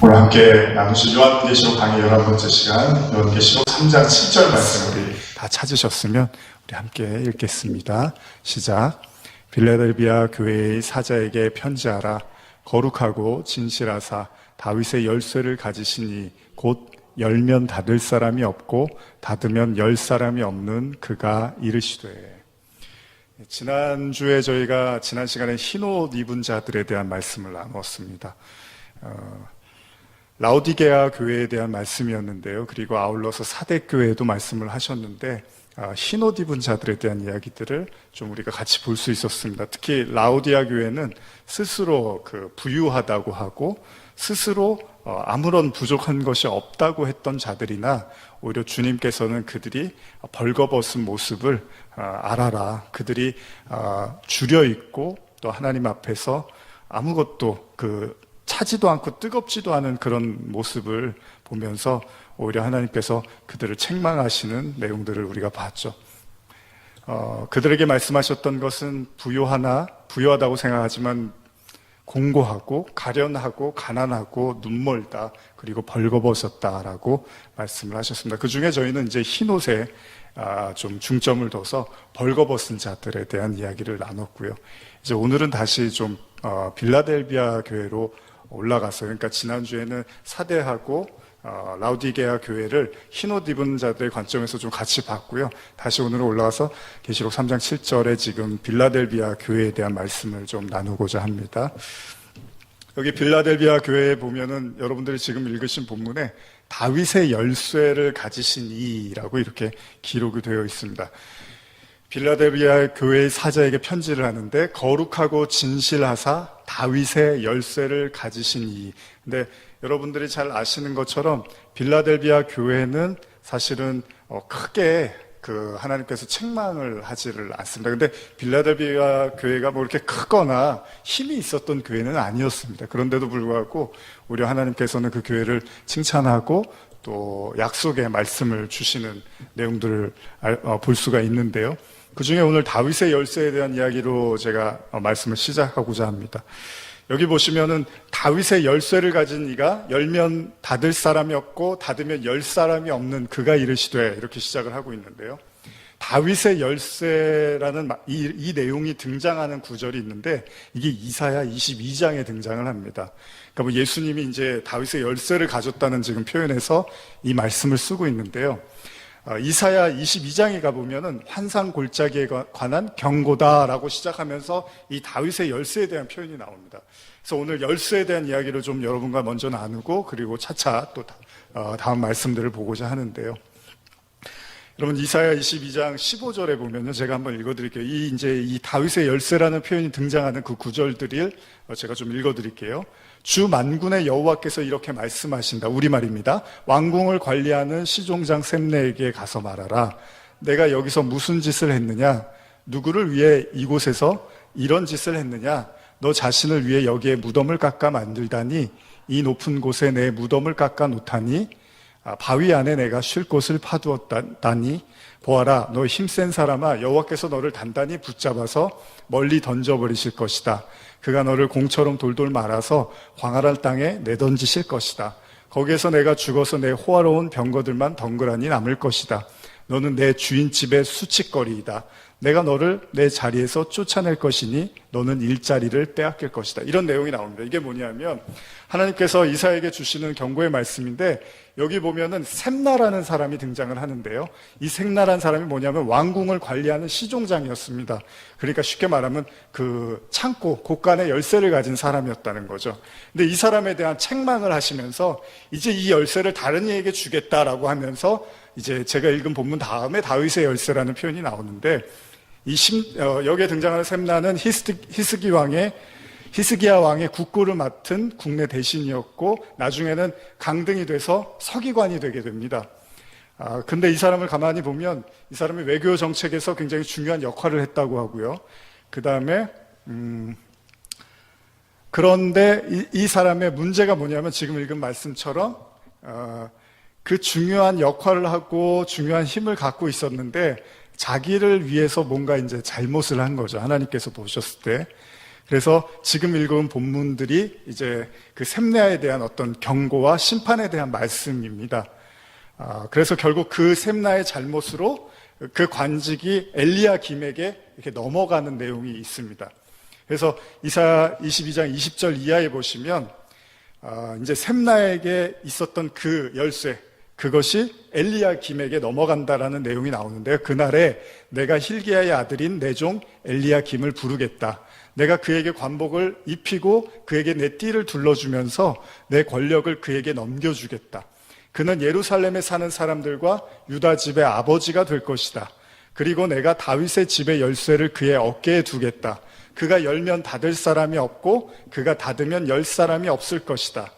오늘 함께 나누실 요한계시록 강의 11번째 시간, 요한계시록 3장 7절 말씀 우리 다 찾으셨으면 우리 함께 읽겠습니다. 시작. 빌라델비아 교회의 사자에게 편지하라. 거룩하고 진실하사 다윗의 열쇠를 가지시니 곧 열면 닫을 사람이 없고 닫으면 열 사람이 없는 그가 이르시되. 지난주에 저희가 지난 시간에 흰옷 입은 자들에 대한 말씀을 나누었습니다. 라오디게아 교회에 대한 말씀이었는데요. 그리고 아울러서 사대교회에도 말씀을 하셨는데 흰옷 입은 자들에 대한 이야기들을 좀 우리가 같이 볼 수 있었습니다. 특히 라오디아 교회는 스스로 부유하다고 하고 스스로 아무런 부족한 것이 없다고 했던 자들이나 오히려 주님께서는 그들이 벌거벗은 모습을 알아라. 그들이 줄여 입고 또 하나님 앞에서 아무것도 차지도 않고 뜨겁지도 않은 그런 모습을 보면서 오히려 하나님께서 그들을 책망하시는 내용들을 우리가 봤죠. 그들에게 말씀하셨던 것은 부유하다고 생각하지만 공고하고 가련하고 가난하고 눈멀다 그리고 벌거벗었다라고 말씀을 하셨습니다. 그 중에 저희는 이제 흰옷에 좀 중점을 둬서 벌거벗은 자들에 대한 이야기를 나눴고요. 이제 오늘은 다시 좀 빌라델비아 교회로 올라갔어요. 그러니까 지난주에는 사대하고 라오디게아 교회를 흰옷 입은 자들의 관점에서 좀 같이 봤고요. 다시 오늘은 올라가서 계시록 3장 7절에 지금 빌라델비아 교회에 대한 말씀을 좀 나누고자 합니다. 여기 빌라델비아 교회에 보면은 여러분들이 지금 읽으신 본문에 다윗의 열쇠를 가지신 이라고 이렇게 기록이 되어 있습니다. 빌라델비아 교회의 사자에게 편지를 하는데 거룩하고 진실하사 다윗의 열쇠를 가지신 이. 근데 여러분들이 잘 아시는 것처럼 빌라델비아 교회는 사실은 크게 하나님께서 책망을 하지를 않습니다. 근데 빌라델비아 교회가 뭐 이렇게 크거나 힘이 있었던 교회는 아니었습니다. 그런데도 불구하고 오히려 하나님께서는 그 교회를 칭찬하고 또 약속의 말씀을 주시는 내용들을 볼 수가 있는데요. 그 중에 오늘 다윗의 열쇠에 대한 이야기로 제가 말씀을 시작하고자 합니다. 여기 보시면은 다윗의 열쇠를 가진 이가 열면 닫을 사람이 없고 닫으면 열 사람이 없는 그가 이르시되 이렇게 시작을 하고 있는데요. 다윗의 열쇠라는 이 내용이 등장하는 구절이 있는데 이게 이사야 22장에 등장을 합니다. 그러니까 뭐 예수님이 이제 다윗의 열쇠를 가졌다는 지금 표현에서 이 말씀을 쓰고 있는데요. 이사야 22장에 가보면은 환상 골짜기에 관한 경고다라고 시작하면서 이 다윗의 열쇠에 대한 표현이 나옵니다. 그래서 오늘 열쇠에 대한 이야기를 좀 여러분과 먼저 나누고 그리고 차차 또 다음 말씀들을 보고자 하는데요. 여러분 이사야 22장 15절에 보면요. 제가 한번 읽어드릴게요. 이 다윗의 열쇠라는 표현이 등장하는 그 구절들을 제가 좀 읽어드릴게요. 주 만군의 여호와께서 이렇게 말씀하신다. 우리말입니다. 왕궁을 관리하는 시종장 셈네에게 가서 말하라. 내가 여기서 무슨 짓을 했느냐? 누구를 위해 이곳에서 이런 짓을 했느냐? 너 자신을 위해 여기에 무덤을 깎아 만들다니 이 높은 곳에 내 무덤을 깎아 놓다니 바위 안에 내가 쉴 곳을 파두었다니 보아라 너 힘센 사람아 여호와께서 너를 단단히 붙잡아서 멀리 던져버리실 것이다. 그가 너를 공처럼 돌돌 말아서 광활한 땅에 내던지실 것이다. 거기에서 내가 죽어서 내 호화로운 병거들만 덩그러니 남을 것이다. 너는 내 주인 집의 수치거리이다. 내가 너를 내 자리에서 쫓아낼 것이니 너는 일자리를 빼앗길 것이다. 이런 내용이 나옵니다. 이게 뭐냐면 하나님께서 이사야에게 주시는 경고의 말씀인데 여기 보면은 셈나라는 사람이 등장을 하는데요. 이 셈나라는 사람이 뭐냐면 왕궁을 관리하는 시종장이었습니다. 그러니까 쉽게 말하면 창고, 곳간의 열쇠를 가진 사람이었다는 거죠. 근데 이 사람에 대한 책망을 하시면서 이제 이 열쇠를 다른 이에게 주겠다라고 하면서 이제 제가 읽은 본문 다음에 다윗의 열쇠라는 표현이 나오는데 여기에 등장하는 셈나는 히스기야 왕의 국고를 맡은 국내 대신이었고 나중에는 강등이 돼서 서기관이 되게 됩니다. 근데 이 사람을 가만히 보면 이 사람이 외교 정책에서 굉장히 중요한 역할을 했다고 하고요. 그 다음에 그런데 이 사람의 문제가 뭐냐면 지금 읽은 말씀처럼 그 중요한 역할을 하고 중요한 힘을 갖고 있었는데 자기를 위해서 뭔가 이제 잘못을 한 거죠. 하나님께서 보셨을 때. 그래서 지금 읽은 본문들이 이제 그 셈나에 대한 어떤 경고와 심판에 대한 말씀입니다. 그래서 결국 그 셈나의 잘못으로 그 관직이 엘리야김에게 이렇게 넘어가는 내용이 있습니다. 그래서 이사야 22장 20절 이하에 보시면 이제 셈나에게 있었던 그 열쇠, 그것이 엘리야김에게 넘어간다라는 내용이 나오는데요. 그날에 내가 hil기야의 아들인 내 종 엘리야김을 부르겠다. 내가 그에게 관복을 입히고 그에게 내 띠를 둘러주면서 내 권력을 그에게 넘겨주겠다. 그는 예루살렘에 사는 사람들과 유다 집의 아버지가 될 것이다. 그리고 내가 다윗의 집의 열쇠를 그의 어깨에 두겠다. 그가 열면 닫을 사람이 없고 그가 닫으면 열 사람이 없을 것이다.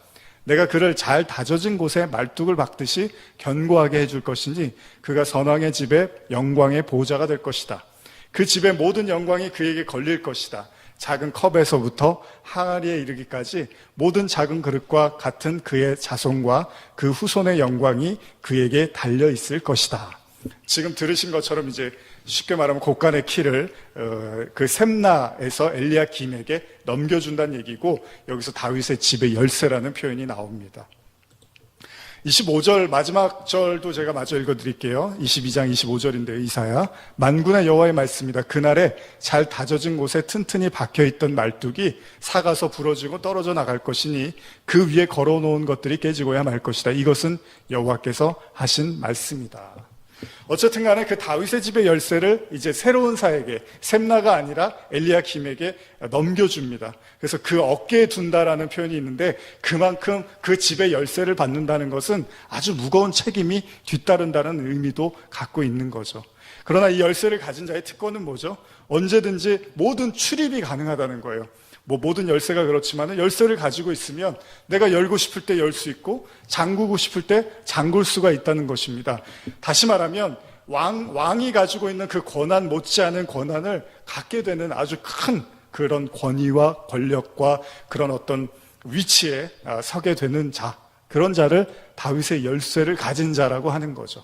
내가 그를 잘 다져진 곳에 말뚝을 박듯이 견고하게 해줄 것이니 그가 선왕의 집에 영광의 보호자가 될 것이다. 그 집의 모든 영광이 그에게 걸릴 것이다. 작은 컵에서부터 항아리에 이르기까지 모든 작은 그릇과 같은 그의 자손과 그 후손의 영광이 그에게 달려 있을 것이다. 지금 들으신 것처럼 이제 쉽게 말하면 곡간의 키를 그 셈나에서 엘리야김에게 넘겨준다는 얘기고, 여기서 다윗의 집의 열쇠라는 표현이 나옵니다. 25절 마지막 절도 제가 마저 읽어드릴게요. 22장 25절인데요. 이사야 만군의 여호와의 말씀이다. 그날에 잘 다져진 곳에 튼튼히 박혀있던 말뚝이 사가서 부러지고 떨어져 나갈 것이니 그 위에 걸어놓은 것들이 깨지고야 말 것이다. 이것은 여호와께서 하신 말씀이다. 어쨌든 간에 그 다윗의 집의 열쇠를 이제 새로운 사에게, 셈나가 아니라 엘리야김에게 넘겨줍니다. 그래서 그 어깨에 둔다라는 표현이 있는데, 그만큼 그 집의 열쇠를 받는다는 것은 아주 무거운 책임이 뒤따른다는 의미도 갖고 있는 거죠. 그러나 이 열쇠를 가진 자의 특권은 뭐죠? 언제든지 모든 출입이 가능하다는 거예요. 모든 열쇠가 그렇지만 열쇠를 가지고 있으면 내가 열고 싶을 때 열 수 있고 잠그고 싶을 때 잠글 수가 있다는 것입니다. 다시 말하면 왕이 가지고 있는 그 권한 못지않은 권한을 갖게 되는 아주 큰 그런 권위와 권력과 그런 어떤 위치에 서게 되는 자, 그런 자를 다윗의 열쇠를 가진 자라고 하는 거죠.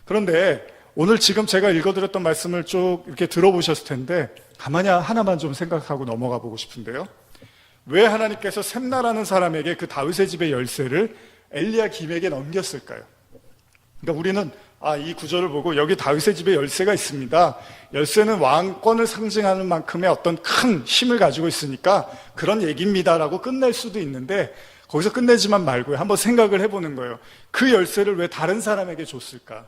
그런데 오늘 지금 제가 읽어드렸던 말씀을 쭉 이렇게 들어보셨을 텐데 가만히 하나만 좀 생각하고 넘어가 보고 싶은데요. 왜 하나님께서 셈나라는 사람에게 그 다윗의 집의 열쇠를 엘리야김에게 넘겼을까요? 그러니까 우리는 이 구절을 보고 여기 다윗의 집에 열쇠가 있습니다. 열쇠는 왕권을 상징하는 만큼의 어떤 큰 힘을 가지고 있으니까 그런 얘기입니다라고 끝낼 수도 있는데, 거기서 끝내지만 말고요. 한번 생각을 해보는 거예요. 그 열쇠를 왜 다른 사람에게 줬을까?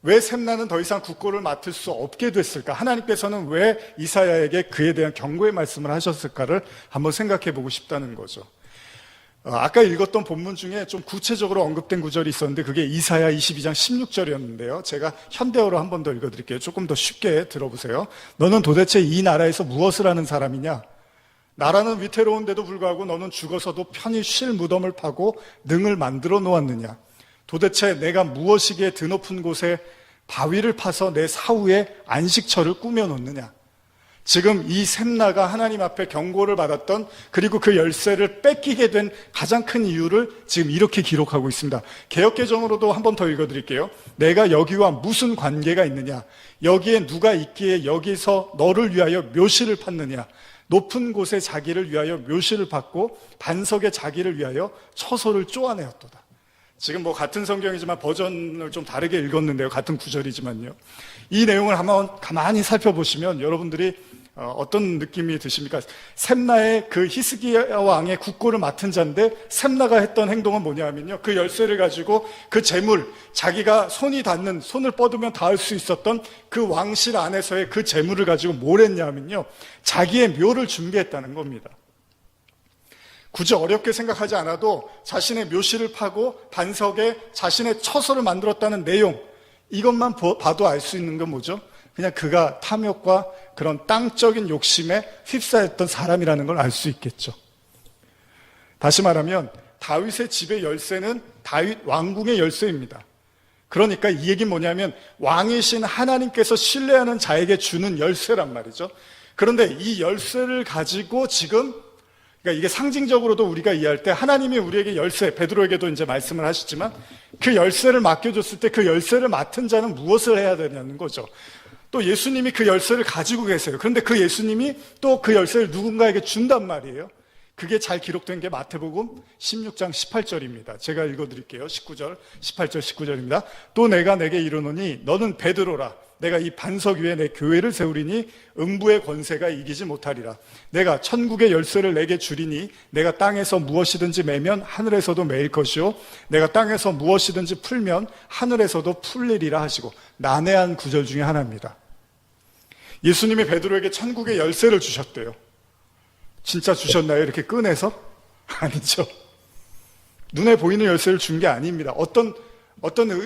왜 셈나는 더 이상 국고를 맡을 수 없게 됐을까? 하나님께서는 왜 이사야에게 그에 대한 경고의 말씀을 하셨을까를 한번 생각해 보고 싶다는 거죠. 아까 읽었던 본문 중에 좀 구체적으로 언급된 구절이 있었는데 그게 이사야 22장 16절이었는데요. 제가 현대어로 한 번 더 읽어드릴게요. 조금 더 쉽게 들어보세요. 너는 도대체 이 나라에서 무엇을 하는 사람이냐? 나라는 위태로운데도 불구하고 너는 죽어서도 편히 쉴 무덤을 파고 능을 만들어 놓았느냐? 도대체 내가 무엇이기에 드높은 곳에 바위를 파서 내 사후에 안식처를 꾸며 놓느냐? 지금 이 셈나가 하나님 앞에 경고를 받았던, 그리고 그 열쇠를 뺏기게 된 가장 큰 이유를 지금 이렇게 기록하고 있습니다. 개역개정으로도 한 번 더 읽어드릴게요. 내가 여기와 무슨 관계가 있느냐? 여기에 누가 있기에 여기서 너를 위하여 묘실을 팠느냐? 높은 곳에 자기를 위하여 묘실을 팠고 반석에 자기를 위하여 처소를 쪼아내었도다. 지금 같은 성경이지만 버전을 좀 다르게 읽었는데요. 같은 구절이지만요. 이 내용을 한번 가만히 살펴보시면 여러분들이 어떤 느낌이 드십니까? 셈나의 그 히스기야 왕의 국고를 맡은 자인데, 셈나가 했던 행동은 뭐냐면요, 그 열쇠를 가지고 그 재물, 자기가 손이 닿는, 손을 뻗으면 닿을 수 있었던 그 왕실 안에서의 그 재물을 가지고 뭘 했냐면요, 자기의 묘를 준비했다는 겁니다. 굳이 어렵게 생각하지 않아도 자신의 묘실을 파고 반석에 자신의 처소를 만들었다는 내용, 이것만 봐도 알 수 있는 건 뭐죠? 그냥 그가 탐욕과 그런 땅적인 욕심에 휩싸였던 사람이라는 걸 알 수 있겠죠. 다시 말하면 다윗의 집의 열쇠는 다윗 왕궁의 열쇠입니다. 그러니까 이 얘기는 뭐냐면 왕이신 하나님께서 신뢰하는 자에게 주는 열쇠란 말이죠. 그런데 이 열쇠를 가지고 지금, 그러니까 이게 상징적으로도 우리가 이해할 때 하나님이 우리에게 열쇠, 베드로에게도 이제 말씀을 하시지만 그 열쇠를 맡겨줬을 때 그 열쇠를 맡은 자는 무엇을 해야 되냐는 거죠. 또 예수님이 그 열쇠를 가지고 계세요. 그런데 그 예수님이 또 그 열쇠를 누군가에게 준단 말이에요. 그게 잘 기록된 게 마태복음 16장 18절입니다. 제가 읽어드릴게요. 18절, 19절입니다. 또 내가 내게 이르노니 너는 베드로라. 내가 이 반석 위에 내 교회를 세우리니 음부의 권세가 이기지 못하리라. 내가 천국의 열쇠를 내게 주리니 내가 땅에서 무엇이든지 매면 하늘에서도 매일 것이요 내가 땅에서 무엇이든지 풀면 하늘에서도 풀리리라 하시고, 난해한 구절 중에 하나입니다. 예수님이 베드로에게 천국의 열쇠를 주셨대요. 진짜 주셨나요? 이렇게 꺼내서? 아니죠. 눈에 보이는 열쇠를 준 게 아닙니다. 어떤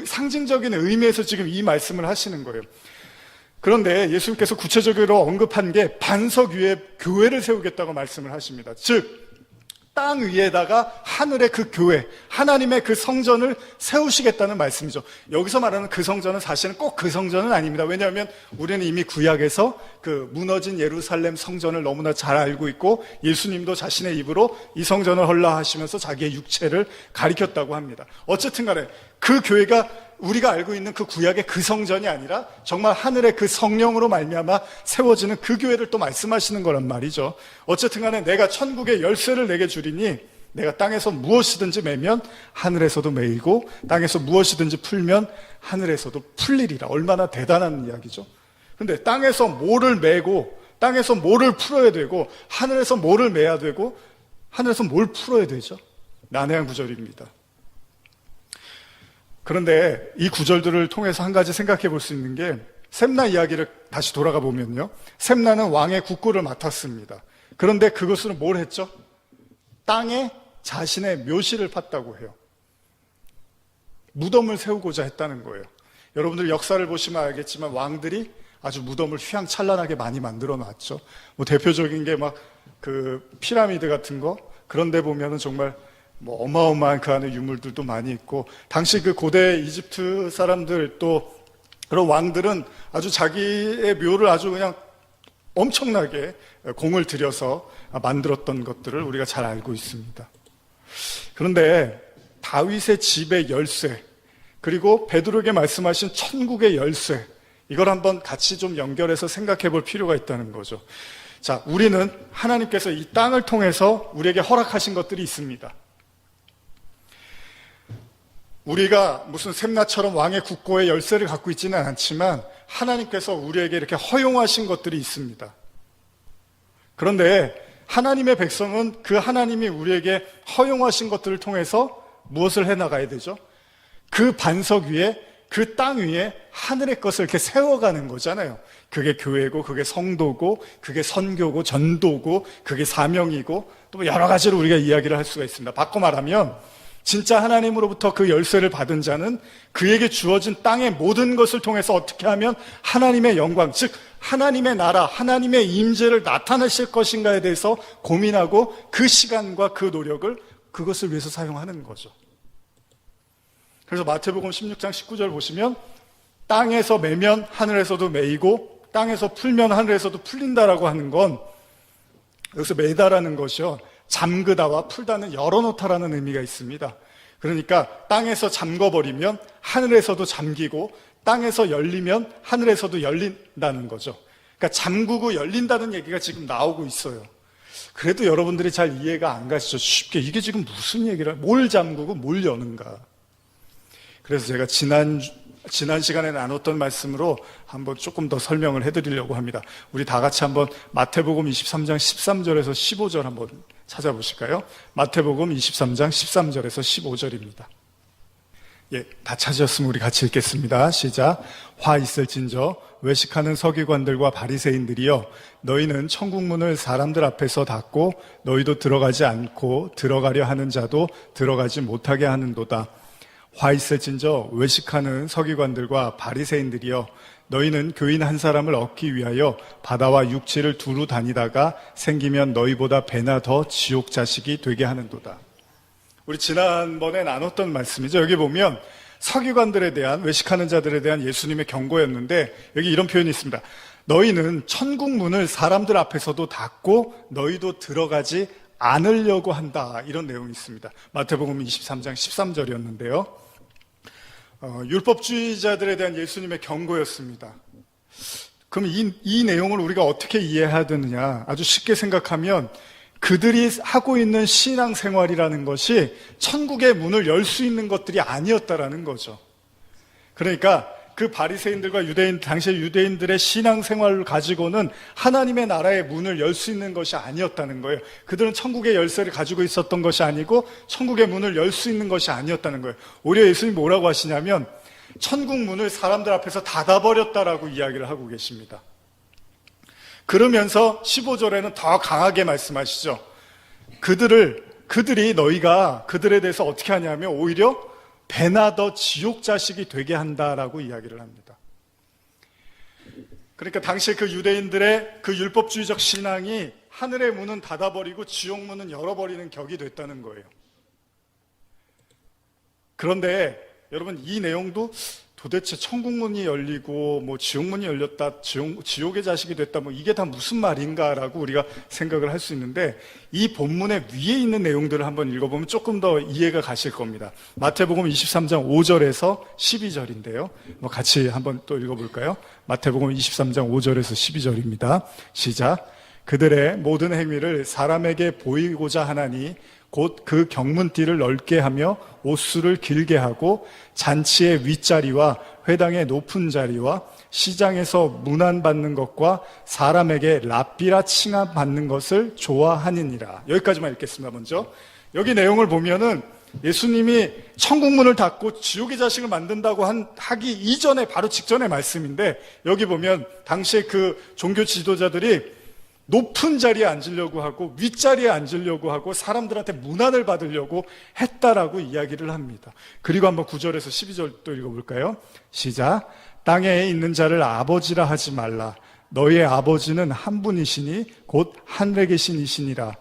상징적인 의미에서 지금 이 말씀을 하시는 거예요. 그런데 예수님께서 구체적으로 언급한 게 반석 위에 교회를 세우겠다고 말씀을 하십니다. 즉, 땅 위에다가 하늘의 그 교회, 하나님의 그 성전을 세우시겠다는 말씀이죠. 여기서 말하는 그 성전은 사실은 꼭 그 성전은 아닙니다. 왜냐하면 우리는 이미 구약에서 그 무너진 예루살렘 성전을 너무나 잘 알고 있고, 예수님도 자신의 입으로 이 성전을 헐라 하시면서 자기의 육체를 가리켰다고 합니다. 어쨌든 간에 그 교회가 우리가 알고 있는 그 구약의 그 성전이 아니라 정말 하늘의 그 성령으로 말미암아 세워지는 그 교회를 또 말씀하시는 거란 말이죠. 어쨌든 간에 내가 천국의 열쇠를 내게 주리니 내가 땅에서 무엇이든지 매면 하늘에서도 매이고 땅에서 무엇이든지 풀면 하늘에서도 풀리리라. 얼마나 대단한 이야기죠. 근데 땅에서 뭐를 매고 땅에서 뭐를 풀어야 되고 하늘에서 뭐를 매야 되고 하늘에서 뭘 풀어야 되죠? 난해한 구절입니다. 그런데 이 구절들을 통해서 한 가지 생각해 볼 수 있는 게, 셈나 이야기를 다시 돌아가 보면요, 셈나는 왕의 국고를 맡았습니다. 그런데 그것으로 뭘 했죠? 땅에 자신의 묘실을 팠다고 해요. 무덤을 세우고자 했다는 거예요. 여러분들 역사를 보시면 알겠지만 왕들이 아주 무덤을 휘황찬란하게 많이 만들어 놨죠. 뭐 대표적인 게 막 그 피라미드 같은 거, 그런데 보면은 정말 뭐 어마어마한 그 안에 유물들도 많이 있고, 당시 그 고대 이집트 사람들 또 그런 왕들은 아주 자기의 묘를 아주 그냥 엄청나게 공을 들여서 만들었던 것들을 우리가 잘 알고 있습니다. 그런데 다윗의 집의 열쇠, 그리고 베드로에게 말씀하신 천국의 열쇠, 이걸 한번 같이 좀 연결해서 생각해 볼 필요가 있다는 거죠. 자, 우리는 하나님께서 이 땅을 통해서 우리에게 허락하신 것들이 있습니다. 우리가 무슨 셈나처럼 왕의 국고의 열쇠를 갖고 있지는 않지만 하나님께서 우리에게 이렇게 허용하신 것들이 있습니다. 그런데 하나님의 백성은 그 하나님이 우리에게 허용하신 것들을 통해서 무엇을 해나가야 되죠? 그 반석 위에, 그 땅 위에 하늘의 것을 이렇게 세워가는 거잖아요. 그게 교회고, 그게 성도고, 그게 선교고, 전도고, 그게 사명이고, 또 여러 가지로 우리가 이야기를 할 수가 있습니다. 바꿔 말하면 진짜 하나님으로부터 그 열쇠를 받은 자는 그에게 주어진 땅의 모든 것을 통해서 어떻게 하면 하나님의 영광, 즉 하나님의 나라, 하나님의 임재를 나타내실 것인가에 대해서 고민하고 그 시간과 그 노력을 그것을 위해서 사용하는 거죠. 그래서 마태복음 16장 19절 보시면 땅에서 매면 하늘에서도 매이고 땅에서 풀면 하늘에서도 풀린다라고 하는 건, 여기서 매다라는 것이요, 잠그다와 풀다는 열어놓다라는 의미가 있습니다. 그러니까 땅에서 잠궈버리면 하늘에서도 잠기고 땅에서 열리면 하늘에서도 열린다는 거죠. 그러니까 잠그고 열린다는 얘기가 지금 나오고 있어요. 그래도 여러분들이 잘 이해가 안 가시죠. 쉽게 이게 지금 무슨 얘기를, 뭘 잠그고 뭘 여는가. 그래서 제가 지난 시간에 나눴던 말씀으로 한번 조금 더 설명을 해드리려고 합니다. 우리 다 같이 한번 마태복음 23장 13절에서 15절 한번 찾아보실까요? 마태복음 23장 13절에서 15절입니다. 예, 다 찾으셨으면 우리 같이 읽겠습니다. 시작. 화 있을진저 외식하는 서기관들과 바리새인들이여, 너희는 천국 문을 사람들 앞에서 닫고 너희도 들어가지 않고 들어가려 하는 자도 들어가지 못하게 하는도다. 화 있을진저 외식하는 서기관들과 바리새인들이여, 너희는 교인 한 사람을 얻기 위하여 바다와 육지를 두루 다니다가 생기면 너희보다 배나 더 지옥 자식이 되게 하는도다. 우리 지난번에 나눴던 말씀이죠. 여기 보면 서기관들에 대한, 외식하는 자들에 대한 예수님의 경고였는데 여기 이런 표현이 있습니다. 너희는 천국 문을 사람들 앞에서도 닫고 너희도 들어가지 않으려고 한다, 이런 내용이 있습니다. 마태복음 23장 13절이었는데요. 율법주의자들에 대한 예수님의 경고였습니다. 그럼 이 내용을 우리가 어떻게 이해해야 되느냐? 아주 쉽게 생각하면 그들이 하고 있는 신앙생활이라는 것이 천국의 문을 열 수 있는 것들이 아니었다라는 거죠. 그러니까 그 바리새인들과 당시의 유대인들의 신앙생활을 가지고는 하나님의 나라의 문을 열 수 있는 것이 아니었다는 거예요. 그들은 천국의 열쇠를 가지고 있었던 것이 아니고 천국의 문을 열 수 있는 것이 아니었다는 거예요. 오히려 예수님이 뭐라고 하시냐면 천국 문을 사람들 앞에서 닫아버렸다라고 이야기를 하고 계십니다. 그러면서 15절에는 더 강하게 말씀하시죠. 그들이 너희가 그들에 대해서 어떻게 하냐면 오히려 배나 더 지옥 자식이 되게 한다라고 이야기를 합니다. 그러니까 당시에 그 유대인들의 그 율법주의적 신앙이 하늘의 문은 닫아버리고 지옥 문은 열어버리는 격이 됐다는 거예요. 그런데 여러분, 이 내용도 도대체 천국문이 열리고 뭐 지옥문이 열렸다, 지옥의 자식이 됐다, 뭐 이게 다 무슨 말인가라고 우리가 생각을 할 수 있는데, 이 본문의 위에 있는 내용들을 한번 읽어보면 조금 더 이해가 가실 겁니다. 마태복음 23장 5절에서 12절인데요. 뭐 같이 한번 또 읽어볼까요? 마태복음 23장 5절에서 12절입니다. 시작. 그들의 모든 행위를 사람에게 보이고자 하나니 곧 그 경문띠를 넓게 하며 옷수를 길게 하고 잔치의 윗자리와 회당의 높은 자리와 시장에서 문안받는 것과 사람에게 랍비라 칭함받는 것을 좋아하느니라. 여기까지만 읽겠습니다. 먼저 여기 내용을 보면은 예수님이 천국문을 닫고 지옥의 자식을 만든다고 하기 이전에 바로 직전의 말씀인데, 여기 보면 당시에 그 종교 지도자들이 높은 자리에 앉으려고 하고 윗자리에 앉으려고 하고 사람들한테 문안을 받으려고 했다라고 이야기를 합니다. 그리고 한번 9절에서 12절 또 읽어볼까요? 시작. 땅에 있는 자를 아버지라 하지 말라. 너희의 아버지는 한 분이시니 곧 하늘에 계신 이시니라.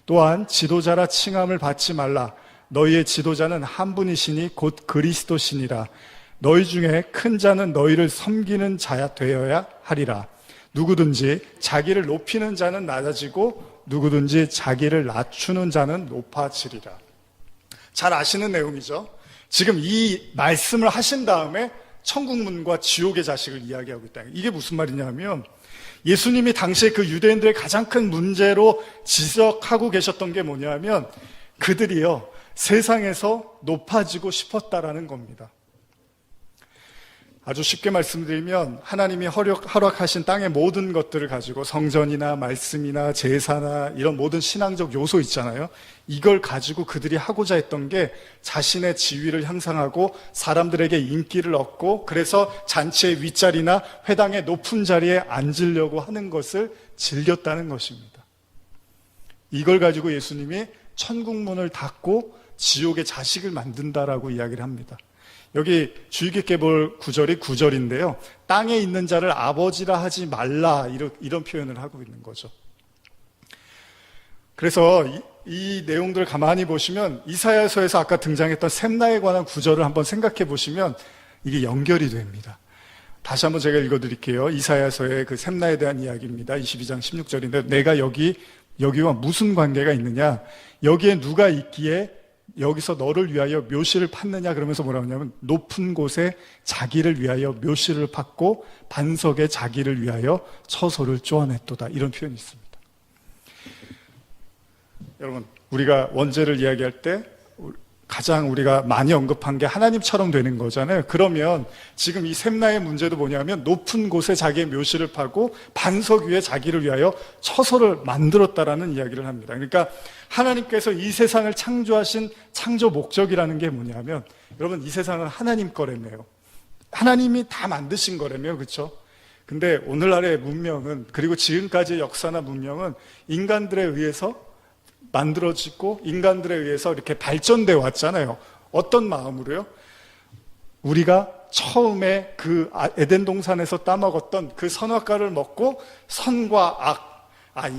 또한 지도자라 칭함을 받지 말라. 너희의 지도자는 한 분이시니 곧 그리스도시니라. 너희 중에 큰 자는 너희를 섬기는 자야 되어야 하리라. 누구든지 자기를 높이는 자는 낮아지고 누구든지 자기를 낮추는 자는 높아지리라. 잘 아시는 내용이죠. 지금 이 말씀을 하신 다음에 천국문과 지옥의 자식을 이야기하고 있다. 이게 무슨 말이냐면 예수님이 당시에 그 유대인들의 가장 큰 문제로 지적하고 계셨던 게 뭐냐면 그들이요 세상에서 높아지고 싶었다라는 겁니다. 아주 쉽게 말씀드리면 하나님이 허락하신 땅의 모든 것들을 가지고 성전이나 말씀이나 제사나 이런 모든 신앙적 요소 있잖아요. 이걸 가지고 그들이 하고자 했던 게 자신의 지위를 향상하고 사람들에게 인기를 얻고 그래서 잔치의 윗자리나 회당의 높은 자리에 앉으려고 하는 것을 즐겼다는 것입니다. 이걸 가지고 예수님이 천국문을 닫고 지옥의 자식을 만든다라고 이야기를 합니다. 여기 주의 깊게 볼 구절이 9절인데요. 땅에 있는 자를 아버지라 하지 말라 이런 표현을 하고 있는 거죠. 그래서 이 내용들을 가만히 보시면 이사야서에서 아까 등장했던 셈나에 관한 구절을 한번 생각해 보시면 이게 연결이 됩니다. 다시 한번 제가 읽어드릴게요. 이사야서의 그 셈나에 대한 이야기입니다. 22장 16절인데 내가 여기와 무슨 관계가 있느냐? 여기에 누가 있기에 여기서 너를 위하여 묘실을 팠느냐 그러면서 뭐라고 하냐면 높은 곳에 자기를 위하여 묘실을 팠고 반석에 자기를 위하여 처소를 쪼아냈도다 이런 표현이 있습니다. 여러분 우리가 원죄를 이야기할 때 가장 우리가 많이 언급한 게 하나님처럼 되는 거잖아요. 그러면 지금 이 셈나의 문제도 뭐냐면 높은 곳에 자기의 묘실을 파고 반석 위에 자기를 위하여 처소를 만들었다라는 이야기를 합니다. 그러니까 하나님께서 이 세상을 창조하신 창조 목적이라는 게 뭐냐면 여러분 이 세상은 하나님 거라며요. 하나님이 다 만드신 거라며요. 그렇죠? 근데 오늘날의 문명은 그리고 지금까지의 역사나 문명은 인간들에 의해서 만들어지고 인간들에 의해서 이렇게 발전되어 왔잖아요. 어떤 마음으로요? 우리가 처음에 그 에덴 동산에서 따먹었던 그 선악과를 먹고 선과 악,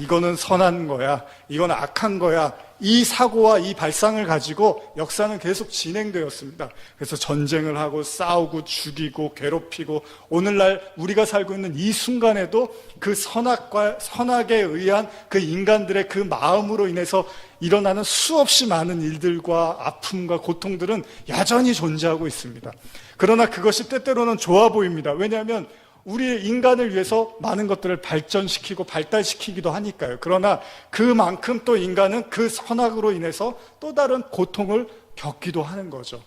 이거는 선한 거야, 이건 악한 거야, 이 사고와 이 발상을 가지고 역사는 계속 진행되었습니다. 그래서 전쟁을 하고 싸우고 죽이고 괴롭히고 오늘날 우리가 살고 있는 이 순간에도 그 선악에 의한 그 인간들의 그 마음으로 인해서 일어나는 수없이 많은 일들과 아픔과 고통들은 여전히 존재하고 있습니다. 그러나 그것이 때때로는 좋아 보입니다. 왜냐하면 우리 인간을 위해서 많은 것들을 발전시키고 발달시키기도 하니까요. 그러나 그만큼 또 인간은 그 선악으로 인해서 또 다른 고통을 겪기도 하는 거죠.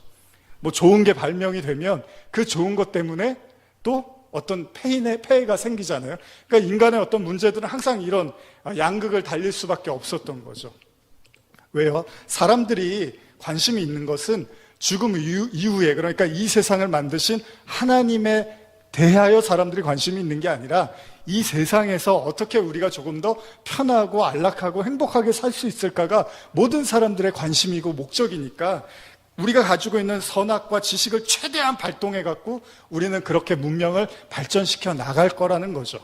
뭐 좋은 게 발명이 되면 그 좋은 것 때문에 또 어떤 폐해가 생기잖아요. 그러니까 인간의 어떤 문제들은 항상 이런 양극을 달릴 수밖에 없었던 거죠. 왜요? 사람들이 관심이 있는 것은 죽음 이후에, 그러니까 이 세상을 만드신 하나님에 대하여 사람들이 관심이 있는 게 아니라 이 세상에서 어떻게 우리가 조금 더 편하고 안락하고 행복하게 살 수 있을까가 모든 사람들의 관심이고 목적이니까 우리가 가지고 있는 선악과 지식을 최대한 발동해 갖고 우리는 그렇게 문명을 발전시켜 나갈 거라는 거죠.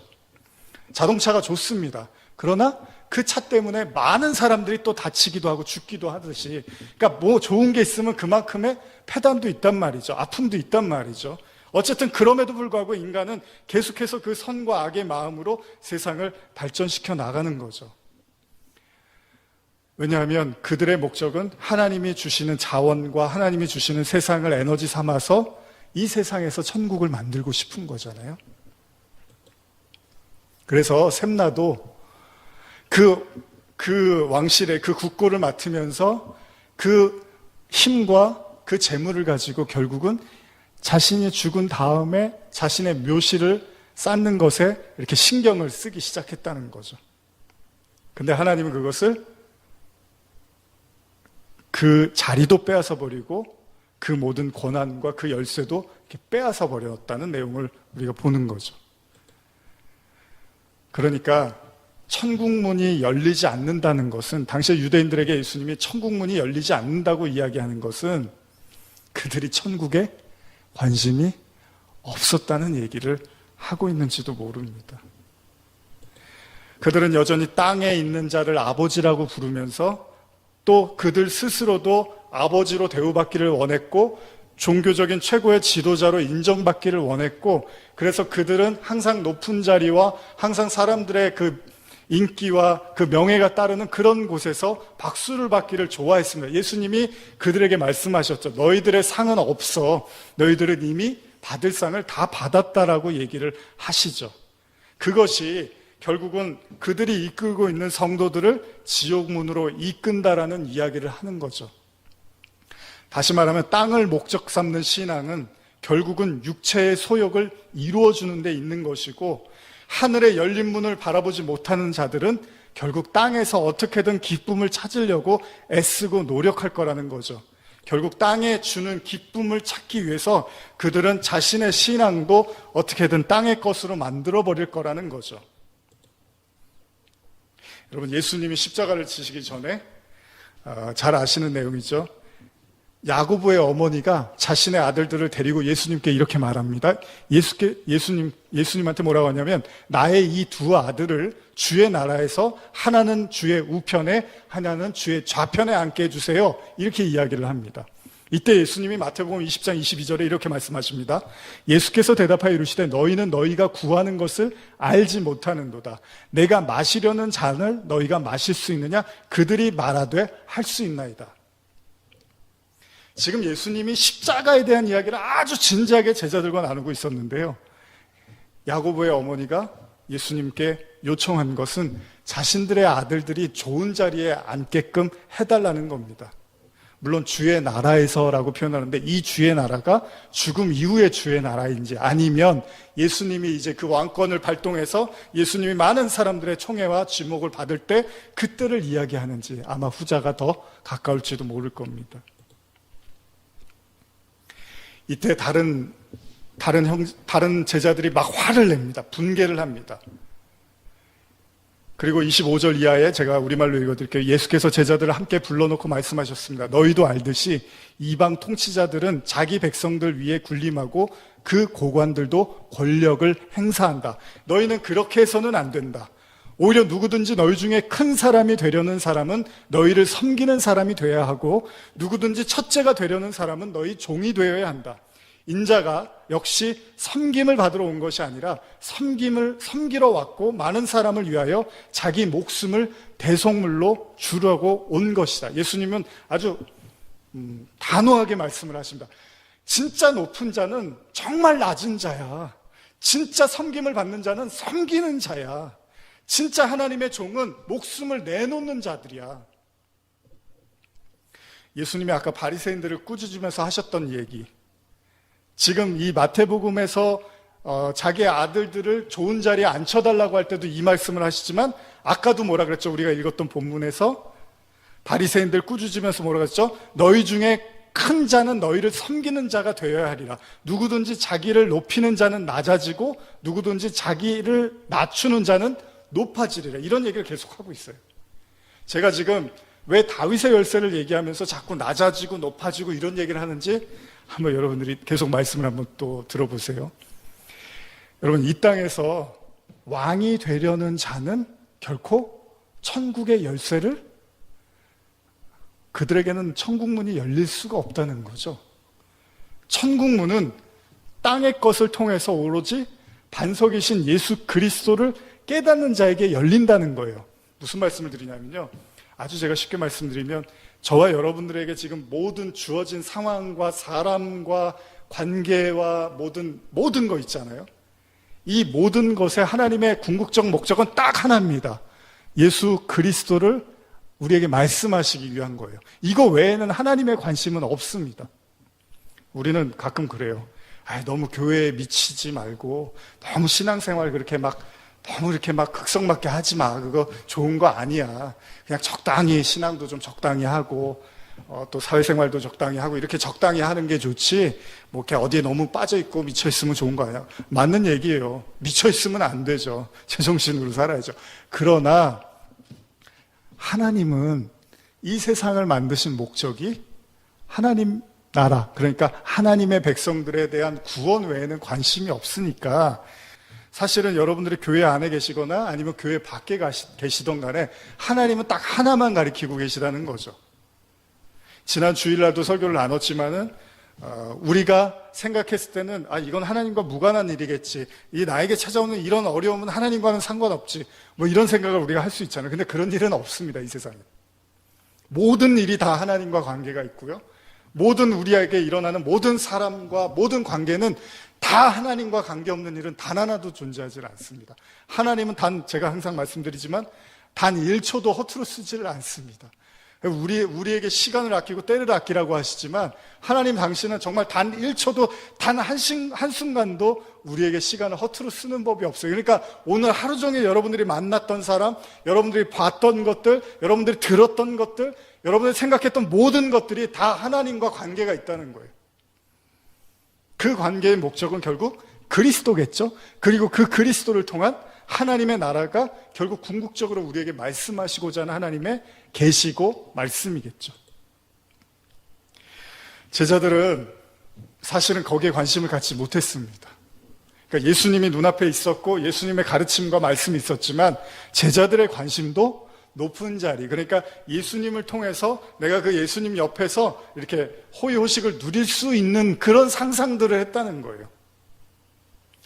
자동차가 좋습니다. 그러나 그 차 때문에 많은 사람들이 또 다치기도 하고 죽기도 하듯이, 그러니까 뭐 좋은 게 있으면 그만큼의 폐단도 있단 말이죠. 아픔도 있단 말이죠. 어쨌든 그럼에도 불구하고 인간은 계속해서 그 선과 악의 마음으로 세상을 발전시켜 나가는 거죠. 왜냐하면 그들의 목적은 하나님이 주시는 자원과 하나님이 주시는 세상을 에너지 삼아서 이 세상에서 천국을 만들고 싶은 거잖아요. 그래서 셈나도 그 왕실의 그 국고를 맡으면서 그 힘과 그 재물을 가지고 결국은 자신이 죽은 다음에 자신의 묘실을 쌓는 것에 이렇게 신경을 쓰기 시작했다는 거죠. 근데 하나님은 그것을 그 자리도 빼앗아 버리고 그 모든 권한과 그 열쇠도 이렇게 빼앗아 버렸다는 내용을 우리가 보는 거죠. 그러니까 천국문이 열리지 않는다는 것은, 당시 유대인들에게 예수님이 천국문이 열리지 않는다고 이야기하는 것은 그들이 천국에 관심이 없었다는 얘기를 하고 있는지도 모릅니다. 그들은 여전히 땅에 있는 자를 아버지라고 부르면서 또 그들 스스로도 아버지로 대우받기를 원했고 종교적인 최고의 지도자로 인정받기를 원했고, 그래서 그들은 항상 높은 자리와 항상 사람들의 그 인기와 그 명예가 따르는 그런 곳에서 박수를 받기를 좋아했습니다. 예수님이 그들에게 말씀하셨죠. 너희들의 상은 없어. 너희들은 이미 받을 상을 다 받았다라고 얘기를 하시죠. 그것이 결국은 그들이 이끌고 있는 성도들을 지옥문으로 이끈다라는 이야기를 하는 거죠. 다시 말하면 땅을 목적 삼는 신앙은 결국은 육체의 소욕을 이루어주는 데 있는 것이고, 하늘의 열린 문을 바라보지 못하는 자들은 결국 땅에서 어떻게든 기쁨을 찾으려고 애쓰고 노력할 거라는 거죠. 결국 땅에 주는 기쁨을 찾기 위해서 그들은 자신의 신앙도 어떻게든 땅의 것으로 만들어버릴 거라는 거죠. 여러분, 예수님이 십자가를 지시기 전에 잘 아시는 내용이죠. 야고보의 어머니가 자신의 아들들을 데리고 예수님께 이렇게 말합니다. 예수님한테 뭐라고 하냐면, 나의 이 두 아들을 주의 나라에서 하나는 주의 우편에 하나는 주의 좌편에 앉게 해주세요. 이렇게 이야기를 합니다. 이때 예수님이 마태복음 20장 22절에 이렇게 말씀하십니다. 예수께서 대답하여 이르시되 너희는 너희가 구하는 것을 알지 못하는도다. 내가 마시려는 잔을 너희가 마실 수 있느냐? 그들이 말하되 할 수 있나이다. 지금 예수님이 십자가에 대한 이야기를 아주 진지하게 제자들과 나누고 있었는데요. 야고보의 어머니가 예수님께 요청한 것은 자신들의 아들들이 좋은 자리에 앉게끔 해달라는 겁니다. 물론 주의 나라에서라고 표현하는데 이 주의 나라가 죽음 이후의 주의 나라인지, 아니면 예수님이 이제 그 왕권을 발동해서 예수님이 많은 사람들의 총애와 지목을 받을 때 그때를 이야기하는지, 아마 후자가 더 가까울지도 모를 겁니다. 이때 다른 제자들이 막 화를 냅니다. 분개를 합니다. 그리고 25절 이하에 제가 우리말로 읽어드릴게요. 예수께서 제자들을 함께 불러놓고 말씀하셨습니다. 너희도 알듯이 이방 통치자들은 자기 백성들 위에 군림하고 그 고관들도 권력을 행사한다. 너희는 그렇게 해서는 안 된다. 오히려 누구든지 너희 중에 큰 사람이 되려는 사람은 너희를 섬기는 사람이 되어야 하고, 누구든지 첫째가 되려는 사람은 너희 종이 되어야 한다. 인자가 역시 섬김을 받으러 온 것이 아니라 섬기러 왔고 많은 사람을 위하여 자기 목숨을 대속물로 주려고 온 것이다. 예수님은 아주 단호하게 말씀을 하십니다. 진짜 높은 자는 정말 낮은 자야. 진짜 섬김을 받는 자는 섬기는 자야. 진짜 하나님의 종은 목숨을 내놓는 자들이야. 예수님이 아까 바리새인들을 꾸짖으면서 하셨던 얘기, 지금 이 마태복음에서 자기의 아들들을 좋은 자리에 앉혀달라고 할 때도 이 말씀을 하시지만, 아까도 뭐라 그랬죠? 우리가 읽었던 본문에서 바리새인들 꾸짖으면서 뭐라 그랬죠? 너희 중에 큰 자는 너희를 섬기는 자가 되어야 하리라. 누구든지 자기를 높이는 자는 낮아지고 누구든지 자기를 낮추는 자는 높아지리라. 이런 얘기를 계속하고 있어요. 제가 지금 왜 다윗의 열쇠를 얘기하면서 자꾸 낮아지고 높아지고 이런 얘기를 하는지 한번 여러분들이 계속 말씀을 한번 또 들어보세요. 여러분, 이 땅에서 왕이 되려는 자는 결코 천국의 열쇠를, 그들에게는 천국 문이 열릴 수가 없다는 거죠. 천국 문은 땅의 것을 통해서 오로지 반석이신 예수 그리스도를 깨닫는 자에게 열린다는 거예요. 무슨 말씀을 드리냐면요, 아주 제가 쉽게 말씀드리면, 저와 여러분들에게 지금 모든 주어진 상황과 사람과 관계와 모든 거 있잖아요. 이 모든 것의 하나님의 궁극적 목적은 딱 하나입니다. 예수 그리스도를 우리에게 말씀하시기 위한 거예요. 이거 외에는 하나님의 관심은 없습니다. 우리는 가끔 그래요. 너무 교회에 미치지 말고, 너무 신앙생활 너무 이렇게 극성맞게 하지 마. 그거 좋은 거 아니야. 그냥 적당히, 신앙도 좀 적당히 하고, 또 사회생활도 적당히 하고, 이렇게 적당히 하는 게 좋지, 뭐 이렇게 어디에 너무 빠져있고 미쳐있으면 좋은 거 아니야. 맞는 얘기예요. 미쳐있으면 안 되죠. 제정신으로 살아야죠. 그러나 하나님은 이 세상을 만드신 목적이 하나님 나라, 그러니까 하나님의 백성들에 대한 구원 외에는 관심이 없으니까, 사실은 여러분들이 교회 안에 계시거나 아니면 교회 밖에 계시던 간에 하나님은 딱 하나만 가리키고 계시다는 거죠. 지난 주일날도 설교를 나눴지만은 우리가 생각했을 때는 이건 하나님과 무관한 일이겠지, 이 나에게 찾아오는 이런 어려움은 하나님과는 상관없지, 뭐 이런 생각을 우리가 할 수 있잖아요. 근데 그런 일은 없습니다. 이 세상에 모든 일이 다 하나님과 관계가 있고요, 모든 우리에게 일어나는 모든 사람과 모든 관계는 다 하나님과 관계없는 일은 단 하나도 존재하지 않습니다. 하나님은 제가 항상 말씀드리지만 단 1초도 허투루 쓰지를 않습니다. 우리에게 시간을 아끼고 때를 아끼라고 하시지만, 하나님 당신은 정말 단 1초도, 단 한순간도 우리에게 시간을 허투루 쓰는 법이 없어요. 그러니까 오늘 하루 종일 여러분들이 만났던 사람, 여러분들이 봤던 것들, 여러분들이 들었던 것들, 여러분들이 생각했던 모든 것들이 다 하나님과 관계가 있다는 거예요. 그 관계의 목적은 결국 그리스도겠죠. 그리고 그 그리스도를 통한 하나님의 나라가 결국 궁극적으로 우리에게 말씀하시고자 하는 하나님의 계시고 말씀이겠죠. 제자들은 사실은 거기에 관심을 갖지 못했습니다. 그러니까 예수님이 눈앞에 있었고 예수님의 가르침과 말씀이 있었지만, 제자들의 관심도 높은 자리, 그러니까 예수님을 통해서 내가 그 예수님 옆에서 이렇게 호의호식을 누릴 수 있는 그런 상상들을 했다는 거예요.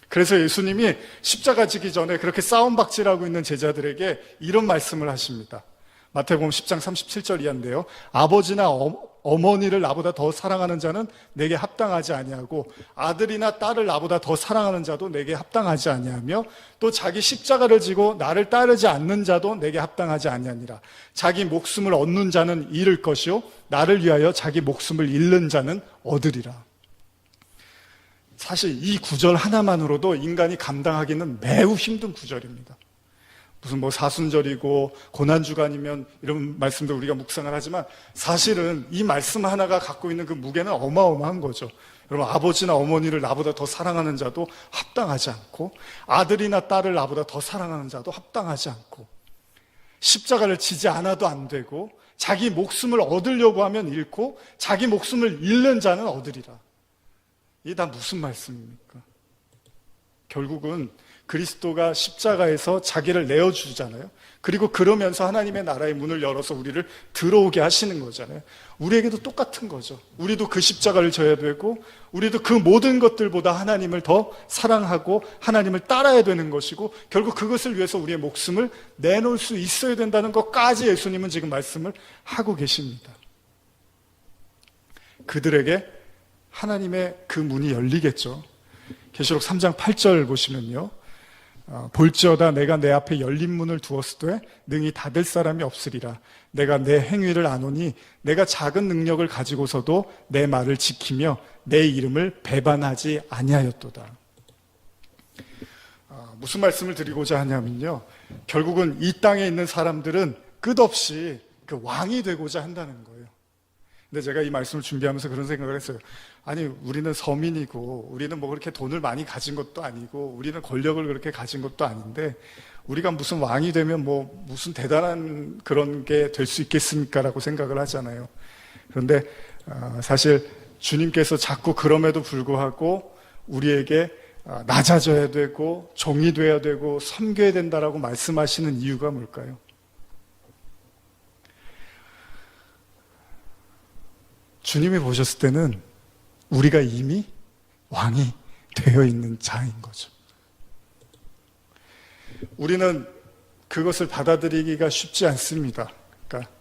그래서 예수님이 십자가 지기 전에 그렇게 싸움박질하고 있는 제자들에게 이런 말씀을 하십니다. 마태복음 10장 37절 이하인데요, 아버지나 어머니를 나보다 더 사랑하는 자는 내게 합당하지 아니하고, 아들이나 딸을 나보다 더 사랑하는 자도 내게 합당하지 아니하며, 또 자기 십자가를 지고 나를 따르지 않는 자도 내게 합당하지 아니하니라. 자기 목숨을 얻는 자는 잃을 것이요 나를 위하여 자기 목숨을 잃는 자는 얻으리라. 사실 이 구절 하나만으로도 인간이 감당하기는 매우 힘든 구절입니다. 무슨 사순절이고 고난주간이면 이런 말씀도 우리가 묵상을 하지만, 사실은 이 말씀 하나가 갖고 있는 그 무게는 어마어마한 거죠. 여러분, 아버지나 어머니를 나보다 더 사랑하는 자도 합당하지 않고, 아들이나 딸을 나보다 더 사랑하는 자도 합당하지 않고, 십자가를 지지 않아도 안 되고, 자기 목숨을 얻으려고 하면 잃고 자기 목숨을 잃는 자는 얻으리라. 이게 다 무슨 말씀입니까? 결국은 그리스도가 십자가에서 자기를 내어주잖아요. 그리고 그러면서 하나님의 나라의 문을 열어서 우리를 들어오게 하시는 거잖아요. 우리에게도 똑같은 거죠. 우리도 그 십자가를 져야 되고, 우리도 그 모든 것들보다 하나님을 더 사랑하고 하나님을 따라야 되는 것이고, 결국 그것을 위해서 우리의 목숨을 내놓을 수 있어야 된다는 것까지 예수님은 지금 말씀을 하고 계십니다. 그들에게 하나님의 그 문이 열리겠죠. 계시록 3장 8절 보시면요. 볼지어다 내가 내 앞에 열린 문을 두었으되 능히 닫을 사람이 없으리라. 내가 내 행위를 아노니 내가 작은 능력을 가지고서도 내 말을 지키며 내 이름을 배반하지 아니하였도다. 무슨 말씀을 드리고자 하냐면요. 결국은 이 땅에 있는 사람들은 끝없이 그 왕이 되고자 한다는 거예요. 근데 제가 이 말씀을 준비하면서 그런 생각을 했어요. 아니, 우리는 서민이고, 우리는 뭐 그렇게 돈을 많이 가진 것도 아니고, 우리는 권력을 그렇게 가진 것도 아닌데, 우리가 무슨 왕이 되면 뭐 무슨 대단한 그런 게 될 수 있겠습니까라고 생각을 하잖아요. 그런데 사실 주님께서 자꾸 그럼에도 불구하고 우리에게 낮아져야 되고 종이 돼야 되고 섬겨야 된다라고 말씀하시는 이유가 뭘까요? 주님이 보셨을 때는 우리가 이미 왕이 되어 있는 자인 거죠. 우리는 그것을 받아들이기가 쉽지 않습니다. 그러니까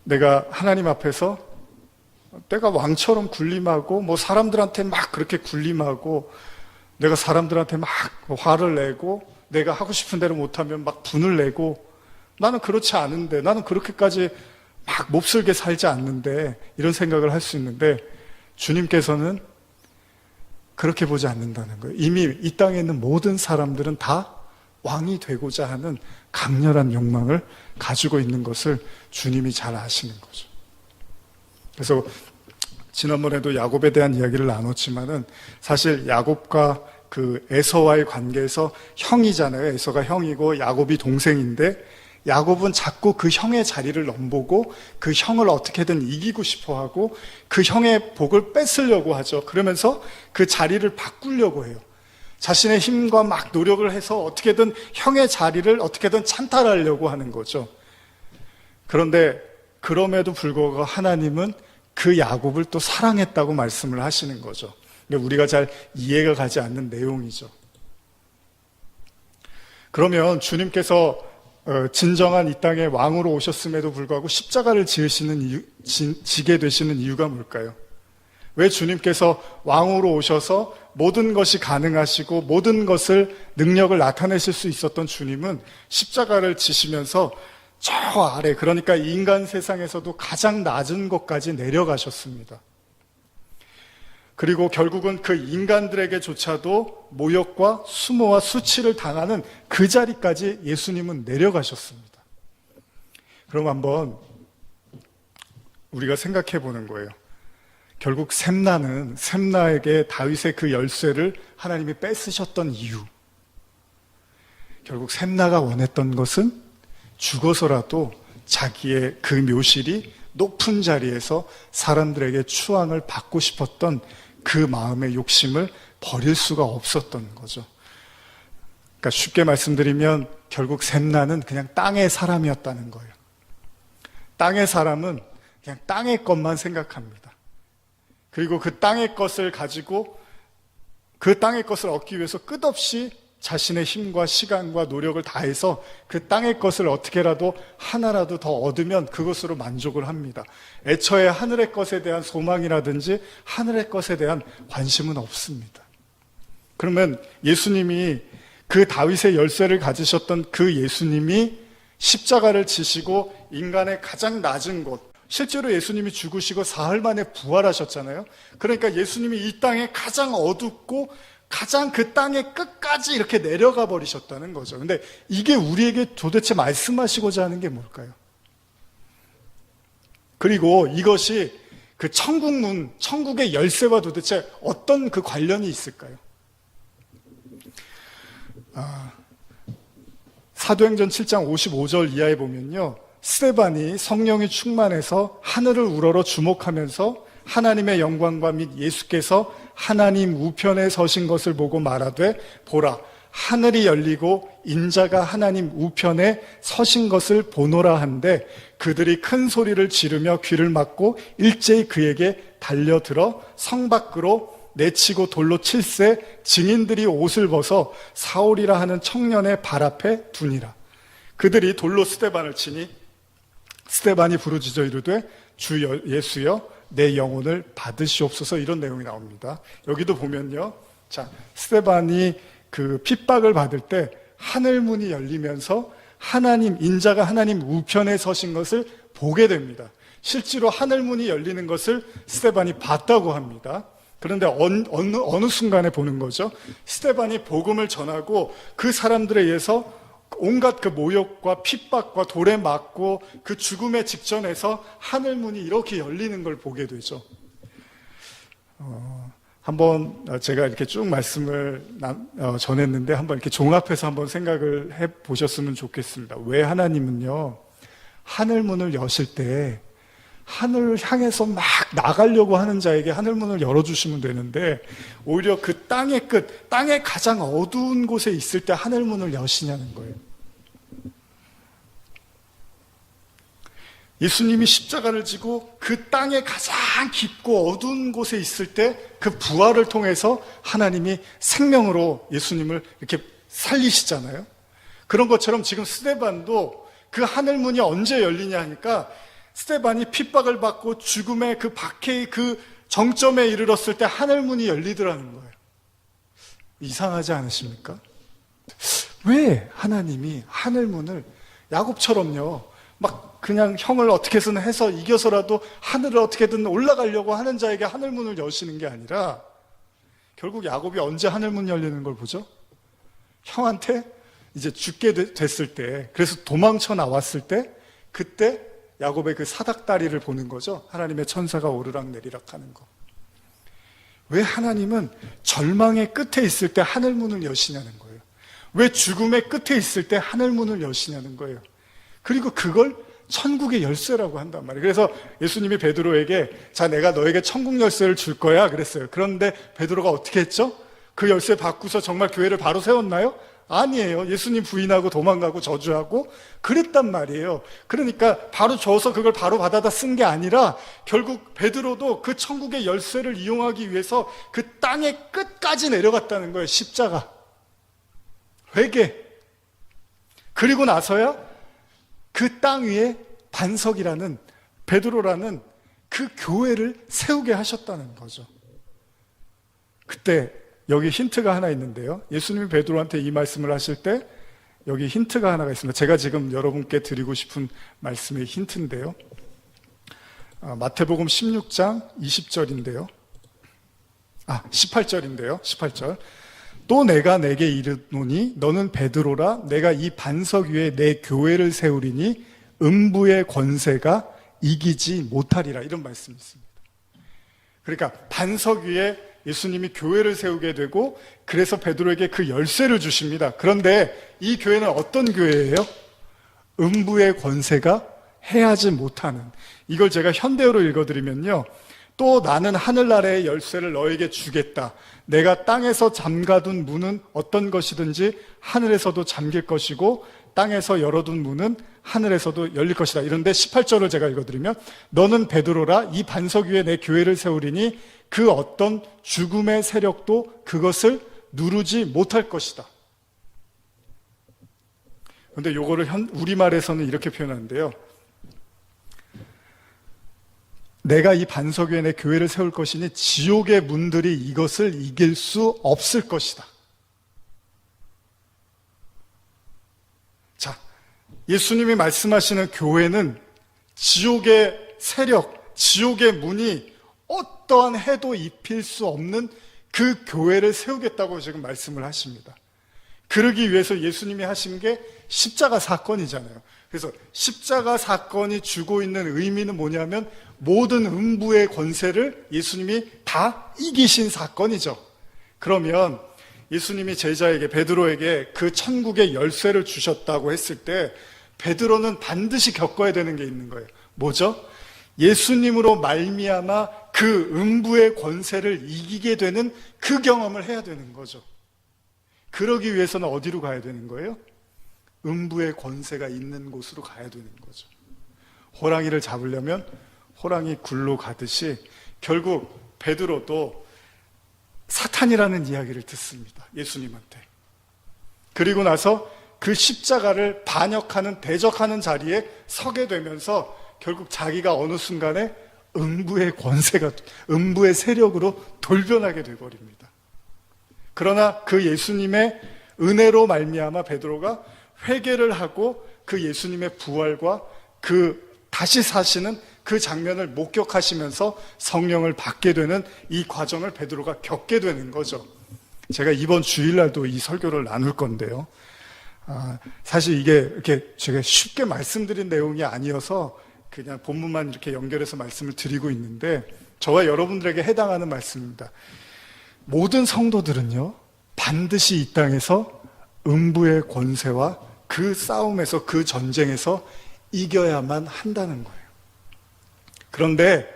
내가 하나님 앞에서 내가 왕처럼 군림하고 뭐 사람들한테 막 그렇게 군림하고 내가 사람들한테 막 화를 내고 내가 하고 싶은 대로 못하면 막 분을 내고 나는 그렇지 않은데 나는 그렇게까지 막 몹쓸게 살지 않는데 이런 생각을 할 수 있는데 주님께서는 그렇게 보지 않는다는 거예요. 이미 이 땅에 있는 모든 사람들은 다 왕이 되고자 하는 강렬한 욕망을 가지고 있는 것을 주님이 잘 아시는 거죠. 그래서 지난번에도 야곱에 대한 이야기를 나눴지만은 사실 야곱과 그 에서와의 관계에서 형이잖아요. 에서가 형이고 야곱이 동생인데 야곱은 자꾸 그 형의 자리를 넘보고 그 형을 어떻게든 이기고 싶어 하고 그 형의 복을 뺏으려고 하죠. 그러면서 그 자리를 바꾸려고 해요. 자신의 힘과 막 노력을 해서 어떻게든 형의 자리를 어떻게든 찬탈하려고 하는 거죠. 그런데 그럼에도 불구하고 하나님은 그 야곱을 또 사랑했다고 말씀을 하시는 거죠. 우리가 잘 이해가 가지 않는 내용이죠. 그러면 주님께서 진정한 이 땅에 왕으로 오셨음에도 불구하고 십자가를 지게 되시는 이유가 뭘까요? 왜 주님께서 왕으로 오셔서 모든 것이 가능하시고 모든 것을 능력을 나타내실 수 있었던 주님은 십자가를 지시면서 저 아래, 그러니까 인간 세상에서도 가장 낮은 곳까지 내려가셨습니다. 그리고 결국은 그 인간들에게조차도 모욕과 수모와 수치를 당하는 그 자리까지 예수님은 내려가셨습니다. 그럼 한번 우리가 생각해 보는 거예요. 결국 셈나에게 다윗의 그 열쇠를 하나님이 뺏으셨던 이유. 결국 셈나가 원했던 것은 죽어서라도 자기의 그 묘실이 높은 자리에서 사람들에게 추앙을 받고 싶었던 그 마음의 욕심을 버릴 수가 없었던 거죠. 그러니까 쉽게 말씀드리면 결국 셈나는 그냥 땅의 사람이었다는 거예요. 땅의 사람은 그냥 땅의 것만 생각합니다. 그리고 그 땅의 것을 가지고 그 땅의 것을 얻기 위해서 끝없이 자신의 힘과 시간과 노력을 다해서 그 땅의 것을 어떻게라도 하나라도 더 얻으면 그것으로 만족을 합니다. 애초에 하늘의 것에 대한 소망이라든지 하늘의 것에 대한 관심은 없습니다. 그러면 예수님이 그 다윗의 열쇠를 가지셨던 그 예수님이 십자가를 지시고 인간의 가장 낮은 곳, 실제로 예수님이 죽으시고 사흘 만에 부활하셨잖아요. 그러니까 예수님이 이 땅에 가장 어둡고 가장 그 땅의 끝까지 이렇게 내려가 버리셨다는 거죠. 근데 이게 우리에게 도대체 말씀하시고자 하는 게 뭘까요? 그리고 이것이 그 천국문, 천국의 열쇠와 도대체 어떤 그 관련이 있을까요? 사도행전 7장 55절 이하에 보면요, 스데반이 성령이 충만해서 하늘을 우러러 주목하면서 하나님의 영광과 및 예수께서 하나님 우편에 서신 것을 보고 말하되 보라 하늘이 열리고 인자가 하나님 우편에 서신 것을 보노라 한데 그들이 큰 소리를 지르며 귀를 막고 일제히 그에게 달려들어 성 밖으로 내치고 돌로 칠세 증인들이 옷을 벗어 사울이라 하는 청년의 발 앞에 두니라. 그들이 돌로 스데반을 치니 스데반이 부르짖어 이르되 주 예수여 내 영혼을 받으시옵소서, 이런 내용이 나옵니다. 여기도 보면요, 자, 스데반이 그 핍박을 받을 때 하늘 문이 열리면서 하나님, 인자가 하나님 우편에 서신 것을 보게 됩니다. 실제로 하늘 문이 열리는 것을 스데반이 봤다고 합니다. 그런데 어느 순간에 보는 거죠. 스데반이 복음을 전하고 그 사람들에 의해서 온갖 그 모욕과 핍박과 돌에 맞고 그 죽음의 직전에서 하늘 문이 이렇게 열리는 걸 보게 되죠. 한번 제가 이렇게 쭉 말씀을 전했는데 한번 이렇게 종합해서 한번 생각을 해 보셨으면 좋겠습니다. 왜 하나님은요, 하늘 문을 여실 때 하늘을 향해서 막 나가려고 하는 자에게 하늘 문을 열어주시면 되는데 오히려 그 땅의 끝, 땅의 가장 어두운 곳에 있을 때 하늘 문을 여시냐는 거예요. 예수님이 십자가를 지고 그 땅의 가장 깊고 어두운 곳에 있을 때 그 부활을 통해서 하나님이 생명으로 예수님을 이렇게 살리시잖아요. 그런 것처럼 지금 스데반도 그 하늘문이 언제 열리냐 하니까 스데반이 핍박을 받고 죽음의 그 박해의 그 정점에 이르렀을 때 하늘문이 열리더라는 거예요. 이상하지 않으십니까? 왜 하나님이 하늘문을 야곱처럼요, 막 그냥 형을 어떻게든 해서 이겨서라도 하늘을 어떻게든 올라가려고 하는 자에게 하늘문을 여시는 게 아니라 결국 야곱이 언제 하늘문 열리는 걸 보죠? 형한테 이제 죽게 됐을 때, 그래서 도망쳐 나왔을 때, 그때 야곱의 그 사닥다리를 보는 거죠. 하나님의 천사가 오르락 내리락 하는 거. 왜 하나님은 절망의 끝에 있을 때 하늘문을 여시냐는 거예요. 왜 죽음의 끝에 있을 때 하늘문을 여시냐는 거예요. 그리고 그걸 천국의 열쇠라고 한단 말이에요. 그래서 예수님이 베드로에게 자, 내가 너에게 천국 열쇠를 줄 거야 그랬어요. 그런데 베드로가 어떻게 했죠? 그 열쇠 받고서 정말 교회를 바로 세웠나요? 아니에요. 예수님 부인하고 도망가고 저주하고 그랬단 말이에요. 그러니까 바로 줘서 그걸 바로 받아다 쓴 게 아니라 결국 베드로도 그 천국의 열쇠를 이용하기 위해서 그 땅의 끝까지 내려갔다는 거예요. 십자가, 회개. 그리고 나서야 그 땅 위에 반석이라는, 베드로라는 그 교회를 세우게 하셨다는 거죠. 그때 여기 힌트가 하나 있는데요. 예수님이 베드로한테 이 말씀을 하실 때 여기 힌트가 하나가 있습니다. 제가 지금 여러분께 드리고 싶은 말씀의 힌트인데요. 마태복음 16장 20절인데요. 18절인데요. 18절. 또 내가 내게 이르노니 너는 베드로라, 내가 이 반석 위에 내 교회를 세우리니 음부의 권세가 이기지 못하리라. 이런 말씀이 있습니다. 그러니까 반석 위에 예수님이 교회를 세우게 되고 그래서 베드로에게 그 열쇠를 주십니다. 그런데 이 교회는 어떤 교회예요? 음부의 권세가 해하지 못하는. 이걸 제가 현대어로 읽어드리면요, 또 나는 하늘나라의 열쇠를 너에게 주겠다. 내가 땅에서 잠가둔 문은 어떤 것이든지 하늘에서도 잠길 것이고 땅에서 열어둔 문은 하늘에서도 열릴 것이다. 이런데 18절을 제가 읽어드리면 너는 베드로라, 이 반석 위에 내 교회를 세우리니 그 어떤 죽음의 세력도 그것을 누르지 못할 것이다. 그런데 요거를 우리말에서는 이렇게 표현하는데요. 내가 이 반석 위에 내 교회를 세울 것이니 지옥의 문들이 이것을 이길 수 없을 것이다. 자, 예수님이 말씀하시는 교회는 지옥의 세력, 지옥의 문이 어떠한 해도 입힐 수 없는 그 교회를 세우겠다고 지금 말씀을 하십니다. 그러기 위해서 예수님이 하신 게 십자가 사건이잖아요. 그래서 십자가 사건이 주고 있는 의미는 뭐냐면 모든 음부의 권세를 예수님이 다 이기신 사건이죠. 그러면 예수님이 제자에게, 베드로에게 그 천국의 열쇠를 주셨다고 했을 때 베드로는 반드시 겪어야 되는 게 있는 거예요. 뭐죠? 예수님으로 말미암아 그 음부의 권세를 이기게 되는 그 경험을 해야 되는 거죠. 그러기 위해서는 어디로 가야 되는 거예요? 음부의 권세가 있는 곳으로 가야 되는 거죠. 호랑이를 잡으려면 호랑이 굴로 가듯이 결국 베드로도 사탄이라는 이야기를 듣습니다. 예수님한테. 그리고 나서 그 십자가를 반역하는, 대적하는 자리에 서게 되면서 결국 자기가 어느 순간에 음부의 권세가, 음부의 세력으로 돌변하게 돼버립니다. 그러나 그 예수님의 은혜로 말미암아 베드로가 회개를 하고 그 예수님의 부활과 그 다시 사시는 그 장면을 목격하시면서 성령을 받게 되는 이 과정을 베드로가 겪게 되는 거죠. 제가 이번 주일날도 이 설교를 나눌 건데요. 사실 이게 이렇게 제가 쉽게 말씀드린 내용이 아니어서 그냥 본문만 이렇게 연결해서 말씀을 드리고 있는데, 저와 여러분들에게 해당하는 말씀입니다. 모든 성도들은요, 반드시 이 땅에서 음부의 권세와 그 싸움에서, 그 전쟁에서 이겨야만 한다는 거예요. 그런데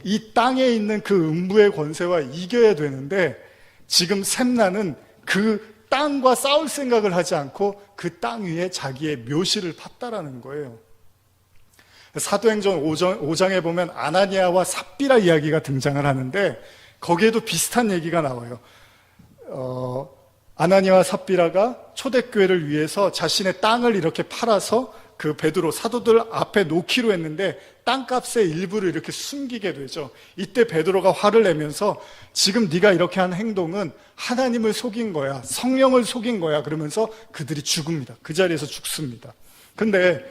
이 땅에 있는 그 음부의 권세와 이겨야 되는데, 지금 샘나는 그 땅과 싸울 생각을 하지 않고 그 땅 위에 자기의 묘실을 팠다라는 거예요. 사도행전 5장에 보면 아나니아와 삽비라 이야기가 등장을 하는데, 거기에도 비슷한 얘기가 나와요. 아나니아와 삽비라가 초대교회를 위해서 자신의 땅을 이렇게 팔아서 그 베드로 사도들 앞에 놓기로 했는데 땅값의 일부를 이렇게 숨기게 되죠. 이때 베드로가 화를 내면서 지금 네가 이렇게 한 행동은 하나님을 속인 거야, 성령을 속인 거야, 그러면서 그들이 죽습니다. 그 자리에서 죽습니다. 근데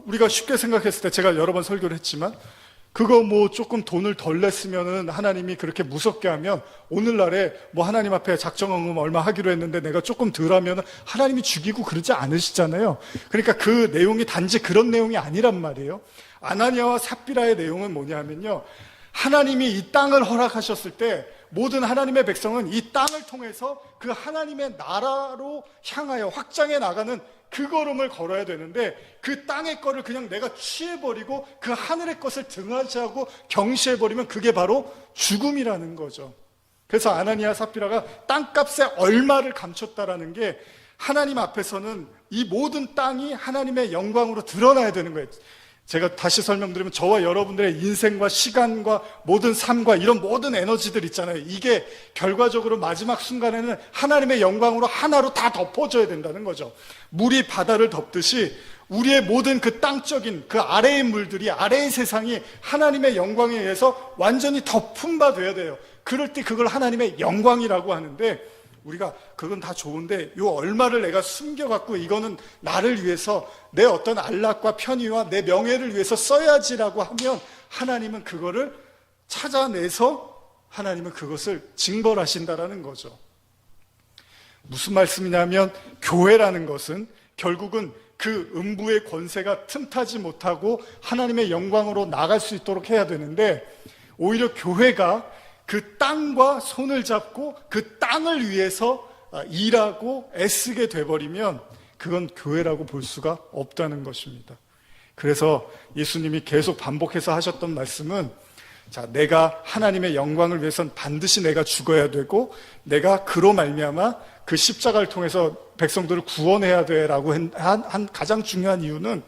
우리가 쉽게 생각했을 때, 제가 여러 번 설교를 했지만, 그거 뭐 조금 돈을 덜 냈으면은 하나님이 그렇게 무섭게 하면, 오늘날에 뭐 하나님 앞에 작정헌금 얼마 하기로 했는데 내가 조금 덜 하면은 하나님이 죽이고 그러지 않으시잖아요. 그러니까 그 내용이 단지 그런 내용이 아니란 말이에요. 아나니아와 삽비라의 내용은 뭐냐면요, 하나님이 이 땅을 허락하셨을 때 모든 하나님의 백성은 이 땅을 통해서 그 하나님의 나라로 향하여 확장해 나가는 그 걸음을 걸어야 되는데, 그 땅의 거를 그냥 내가 취해버리고 그 하늘의 것을 등하시하고 경시해버리면 그게 바로 죽음이라는 거죠. 그래서 아나니아 삽비라가 땅값에 얼마를 감췄다라는 게, 하나님 앞에서는 이 모든 땅이 하나님의 영광으로 드러나야 되는 거예요. 제가 다시 설명드리면, 저와 여러분들의 인생과 시간과 모든 삶과 이런 모든 에너지들 있잖아요. 이게 결과적으로 마지막 순간에는 하나님의 영광으로 하나로 다 덮어져야 된다는 거죠. 물이 바다를 덮듯이 우리의 모든 그 땅적인 그 아래의 물들이, 아래의 세상이 하나님의 영광에 의해서 완전히 덮은 바 돼야 돼요. 그럴 때 그걸 하나님의 영광이라고 하는데, 우리가 그건 다 좋은데 요 얼마를 내가 숨겨갖고 이거는 나를 위해서 내 어떤 안락과 편의와 내 명예를 위해서 써야지라고 하면, 하나님은 그거를 찾아내서 하나님은 그것을 징벌하신다라는 거죠. 무슨 말씀이냐면, 교회라는 것은 결국은 그 음부의 권세가 틈타지 못하고 하나님의 영광으로 나갈 수 있도록 해야 되는데, 오히려 교회가 그 땅과 손을 잡고 그 땅을 위해서 일하고 애쓰게 돼버리면 그건 교회라고 볼 수가 없다는 것입니다. 그래서 예수님이 계속 반복해서 하셨던 말씀은, 자, 내가 하나님의 영광을 위해서는 반드시 내가 죽어야 되고, 내가 그로 말미암아 그 십자가를 통해서 백성들을 구원해야 돼라고 한 가장 중요한 이유는,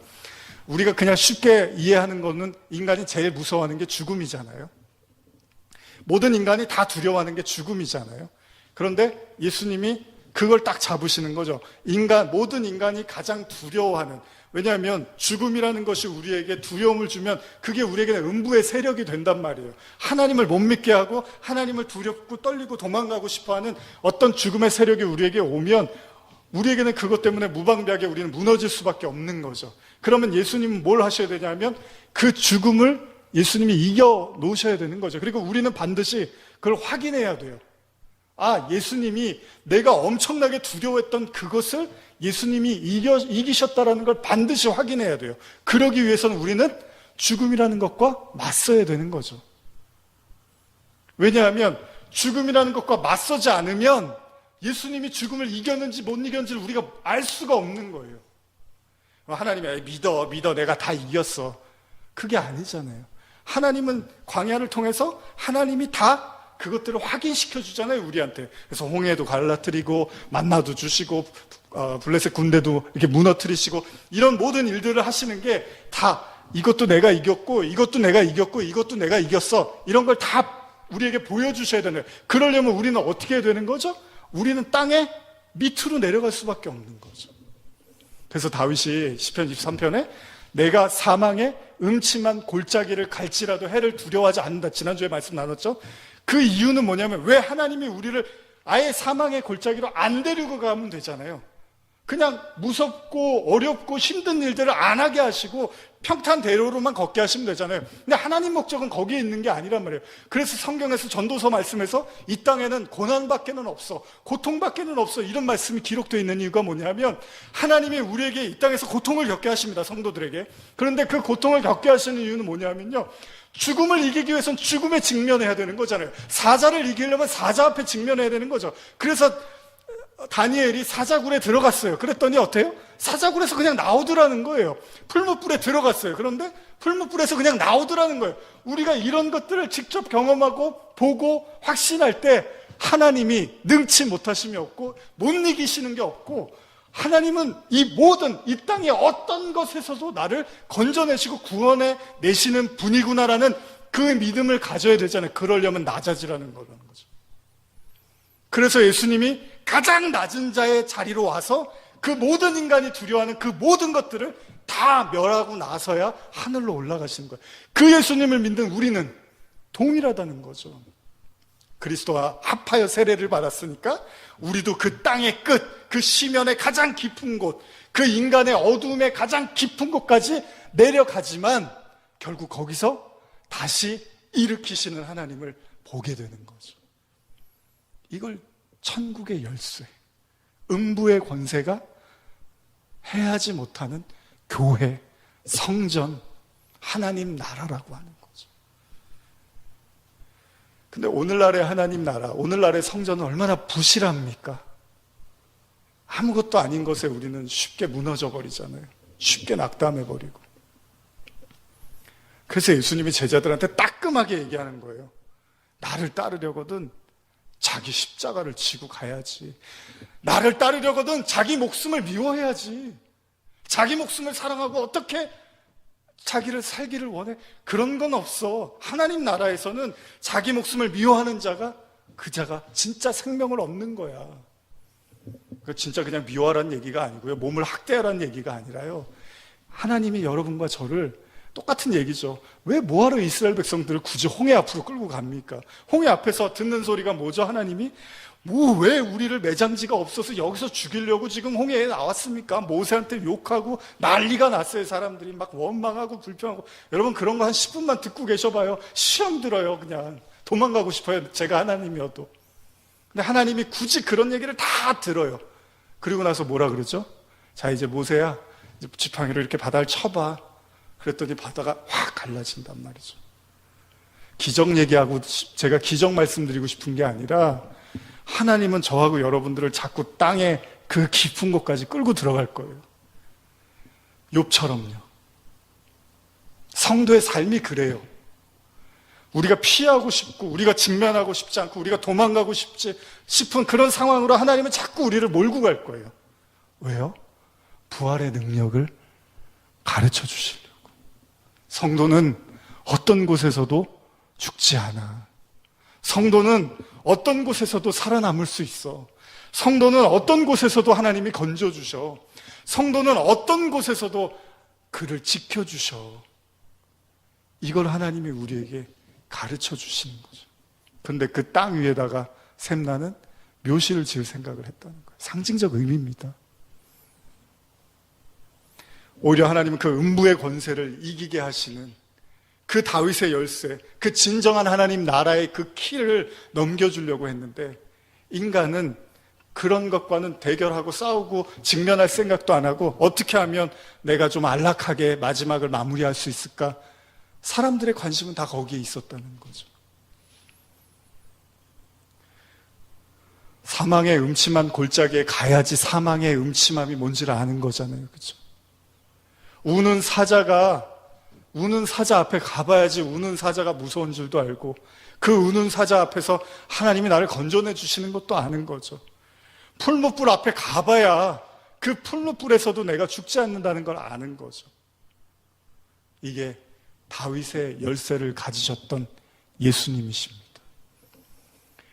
우리가 그냥 쉽게 이해하는 거는 인간이 제일 무서워하는 게 죽음이잖아요. 모든 인간이 다 두려워하는 게 죽음이잖아요. 그런데 예수님이 그걸 딱 잡으시는 거죠. 모든 인간이 가장 두려워하는, 왜냐하면 죽음이라는 것이 우리에게 두려움을 주면 그게 우리에게는 음부의 세력이 된단 말이에요. 하나님을 못 믿게 하고 하나님을 두렵고 떨리고 도망가고 싶어하는 어떤 죽음의 세력이 우리에게 오면, 우리에게는 그것 때문에 무방비하게 우리는 무너질 수밖에 없는 거죠. 그러면 예수님은 뭘 하셔야 되냐면, 그 죽음을 예수님이 이겨 놓으셔야 되는 거죠. 그리고 우리는 반드시 그걸 확인해야 돼요. 예수님이 내가 엄청나게 두려워했던 그것을 예수님이 이기셨다라는 걸 반드시 확인해야 돼요. 그러기 위해서는 우리는 죽음이라는 것과 맞서야 되는 거죠. 왜냐하면 죽음이라는 것과 맞서지 않으면 예수님이 죽음을 이겼는지 못 이겼는지를 우리가 알 수가 없는 거예요. 하나님이 믿어 내가 다 이겼어. 그게 아니잖아요. 하나님은 광야를 통해서 하나님이 다 그것들을 확인시켜 주잖아요, 우리한테. 그래서 홍해도 갈라뜨리고 만나도 주시고 블레셋 군대도 이렇게 무너뜨리시고, 이런 모든 일들을 하시는 게 다 이것도 내가 이겼고 이것도 내가 이겼고 이것도 내가 이겼어, 이런 걸 다 우리에게 보여주셔야 되는 거예요. 그러려면 우리는 어떻게 해야 되는 거죠? 우리는 땅에 밑으로 내려갈 수밖에 없는 거죠. 그래서 다윗이 시편 23편에 내가 사망의 음침한 골짜기를 갈지라도 해를 두려워하지 않는다, 지난주에 말씀 나눴죠. 그 이유는 뭐냐면, 왜 하나님이 우리를 아예 사망의 골짜기로 안 데리고 가면 되잖아요. 그냥 무섭고 어렵고 힘든 일들을 안 하게 하시고 평탄대로로만 걷게 하시면 되잖아요. 근데 하나님 목적은 거기에 있는 게 아니란 말이에요. 그래서 성경에서 전도서 말씀에서 이 땅에는 고난밖에는 없어, 고통밖에는 없어, 이런 말씀이 기록되어 있는 이유가 뭐냐면 하나님이 우리에게 이 땅에서 고통을 겪게 하십니다, 성도들에게. 그런데 그 고통을 겪게 하시는 이유는 뭐냐면요, 죽음을 이기기 위해서는 죽음에 직면해야 되는 거잖아요. 사자를 이기려면 사자 앞에 직면해야 되는 거죠. 그래서 다니엘이 사자굴에 들어갔어요. 그랬더니 어때요? 사자굴에서 그냥 나오더라는 거예요. 풀무불에 들어갔어요. 그런데 풀무불에서 그냥 나오더라는 거예요. 우리가 이런 것들을 직접 경험하고 보고 확신할 때 하나님이 능치 못하심이 없고 못 이기시는 게 없고, 하나님은 이 땅의 어떤 것에서도 나를 건져내시고 구원해 내시는 분이구나라는 그 믿음을 가져야 되잖아요. 그러려면 낮아지라는 거라는 거죠. 그래서 예수님이 가장 낮은 자의 자리로 와서 그 모든 인간이 두려워하는 그 모든 것들을 다 멸하고 나서야 하늘로 올라가시는 거예요. 그 예수님을 믿는 우리는 동일하다는 거죠. 그리스도와 합하여 세례를 받았으니까 우리도 그 땅의 끝, 그 시면의 가장 깊은 곳, 그 인간의 어둠의 가장 깊은 곳까지 내려가지만 결국 거기서 다시 일으키시는 하나님을 보게 되는 거죠. 이걸 천국의 열쇠, 음부의 권세가 해하지 못하는 교회, 성전, 하나님 나라라고 하는 거죠. 근데 오늘날의 하나님 나라, 오늘날의 성전은 얼마나 부실합니까? 아무것도 아닌 것에 우리는 쉽게 무너져 버리잖아요. 쉽게 낙담해 버리고. 그래서 예수님이 제자들한테 따끔하게 얘기하는 거예요. 나를 따르려거든 자기 십자가를 지고 가야지. 나를 따르려거든 자기 목숨을 미워해야지. 자기 목숨을 사랑하고 어떻게 자기를 살기를 원해? 그런 건 없어. 하나님 나라에서는 자기 목숨을 미워하는 자가 그 자가 진짜 생명을 얻는 거야. 진짜 그냥 미워하라는 얘기가 아니고요, 몸을 학대하라는 얘기가 아니라요, 하나님이 여러분과 저를 똑같은 얘기죠. 왜 뭐하러 이스라엘 백성들을 굳이 홍해 앞으로 끌고 갑니까? 홍해 앞에서 듣는 소리가 뭐죠? 하나님이 왜 우리를 매장지가 없어서 여기서 죽이려고 지금 홍해에 나왔습니까? 모세한테 욕하고 난리가 났어요. 사람들이 막 원망하고 불평하고. 여러분 그런 거 한 10분만 듣고 계셔봐요. 시험 들어요. 그냥 도망가고 싶어요, 제가 하나님이어도. 근데 하나님이 굳이 그런 얘기를 다 들어요. 그리고 나서 뭐라 그러죠? 자, 이제 모세야, 이제 지팡이로 이렇게 바다를 쳐봐. 그랬더니 바다가 확 갈라진단 말이죠. 기적 얘기하고 제가 기적 말씀드리고 싶은 게 아니라, 하나님은 저하고 여러분들을 자꾸 땅의 그 깊은 곳까지 끌고 들어갈 거예요. 욥처럼요. 성도의 삶이 그래요. 우리가 피하고 싶고 우리가 직면하고 싶지 않고 우리가 도망가고 싶은 그런 상황으로 하나님은 자꾸 우리를 몰고 갈 거예요. 왜요? 부활의 능력을 가르쳐 주시려고. 성도는 어떤 곳에서도 죽지 않아. 성도는 어떤 곳에서도 살아남을 수 있어. 성도는 어떤 곳에서도 하나님이 건져주셔. 성도는 어떤 곳에서도 그를 지켜주셔. 이걸 하나님이 우리에게 가르쳐 주시는 거죠. 그런데 그 땅 위에다가 샘나는 묘실을 지을 생각을 했다는 거예요. 상징적 의미입니다. 오히려 하나님은 그 음부의 권세를 이기게 하시는 그 다윗의 열쇠, 그 진정한 하나님 나라의 그 키를 넘겨주려고 했는데, 인간은 그런 것과는 대결하고 싸우고 직면할 생각도 안 하고 어떻게 하면 내가 좀 안락하게 마지막을 마무리할 수 있을까? 사람들의 관심은 다 거기에 있었다는 거죠. 사망의 음침한 골짜기에 가야지 사망의 음침함이 뭔지를 아는 거잖아요. 그렇죠? 우는 사자 앞에 가봐야지 우는 사자가 무서운 줄도 알고, 그 우는 사자 앞에서 하나님이 나를 건져내 주시는 것도 아는 거죠. 풀무불 앞에 가봐야 그 풀무불에서도 내가 죽지 않는다는 걸 아는 거죠. 이게 다윗의 열쇠를 가지셨던 예수님이십니다.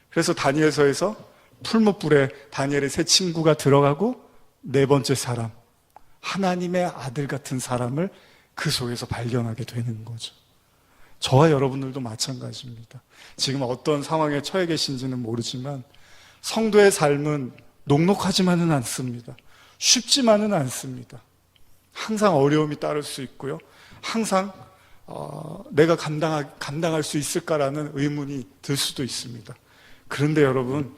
그래서 다니엘서에서 풀무불에 다니엘의 세 친구가 들어가고 네 번째 사람, 하나님의 아들 같은 사람을 그 속에서 발견하게 되는 거죠. 저와 여러분들도 마찬가지입니다. 지금 어떤 상황에 처해 계신지는 모르지만 성도의 삶은 녹록하지만은 않습니다. 쉽지만은 않습니다. 항상 어려움이 따를 수 있고요. 항상 내가 감당할 수 있을까라는 의문이 들 수도 있습니다. 그런데 여러분,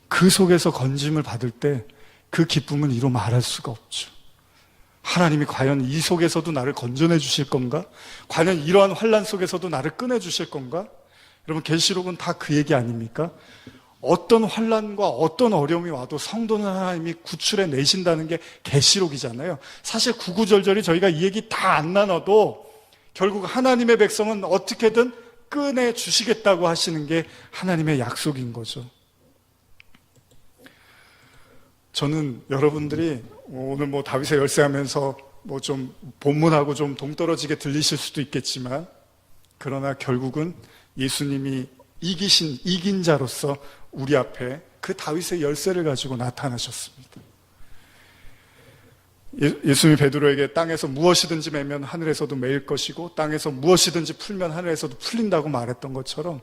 그 속에서 건짐을 받을 때 그 기쁨은 이루 말할 수가 없죠. 하나님이 과연 이 속에서도 나를 건져내 주실 건가? 과연 이러한 환난 속에서도 나를 꺼내 주실 건가? 여러분, 계시록은 다 그 얘기 아닙니까? 어떤 환난과 어떤 어려움이 와도 성도는 하나님이 구출해 내신다는 게 계시록이잖아요. 사실 구구절절히 저희가 이 얘기 다 안 나눠도 결국 하나님의 백성은 어떻게든 꺼내 주시겠다고 하시는 게 하나님의 약속인 거죠. 저는 여러분들이 오늘 다윗의 열쇠하면서 좀 본문하고 좀 동떨어지게 들리실 수도 있겠지만, 그러나 결국은 예수님이 이긴 자로서 우리 앞에 그 다윗의 열쇠를 가지고 나타나셨습니다. 예수님이 베드로에게 땅에서 무엇이든지 매면 하늘에서도 매일 것이고 땅에서 무엇이든지 풀면 하늘에서도 풀린다고 말했던 것처럼,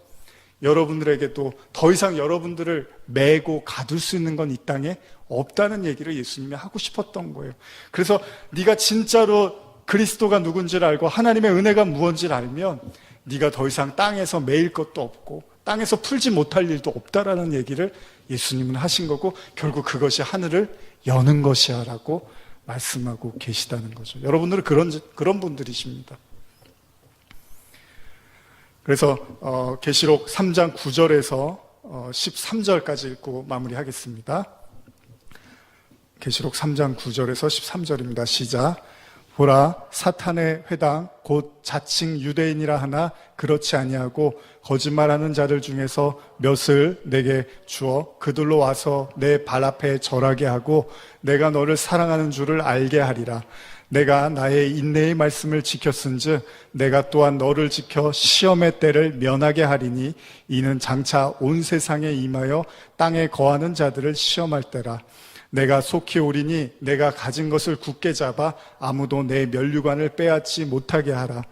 여러분들에게도 더 이상 여러분들을 매고 가둘 수 있는 건 이 땅에 없다는 얘기를 예수님이 하고 싶었던 거예요. 그래서 네가 진짜로 그리스도가 누군지를 알고 하나님의 은혜가 무엇인지를 알면 네가 더 이상 땅에서 매일 것도 없고 땅에서 풀지 못할 일도 없다라는 얘기를 예수님은 하신 거고, 결국 그것이 하늘을 여는 것이야 라고 말씀하고 계시다는 거죠. 여러분들은 그런 분들이십니다. 그래서 계시록 3장 9절에서 13절까지 읽고 마무리하겠습니다. 계시록 3장 9절에서 13절입니다. 시작. 보라, 사탄의 회당 곧 자칭 유대인이라 하나 그렇지 아니하고 거짓말하는 자들 중에서 몇을 내게 주어 그들로 와서 내 발 앞에 절하게 하고 내가 너를 사랑하는 줄을 알게 하리라. 내가 나의 인내의 말씀을 지켰은즉 내가 또한 너를 지켜 시험의 때를 면하게 하리니 이는 장차 온 세상에 임하여 땅에 거하는 자들을 시험할 때라. 내가 속히 오리니 내가 가진 것을 굳게 잡아 아무도 내 면류관을 빼앗지 못하게 하라.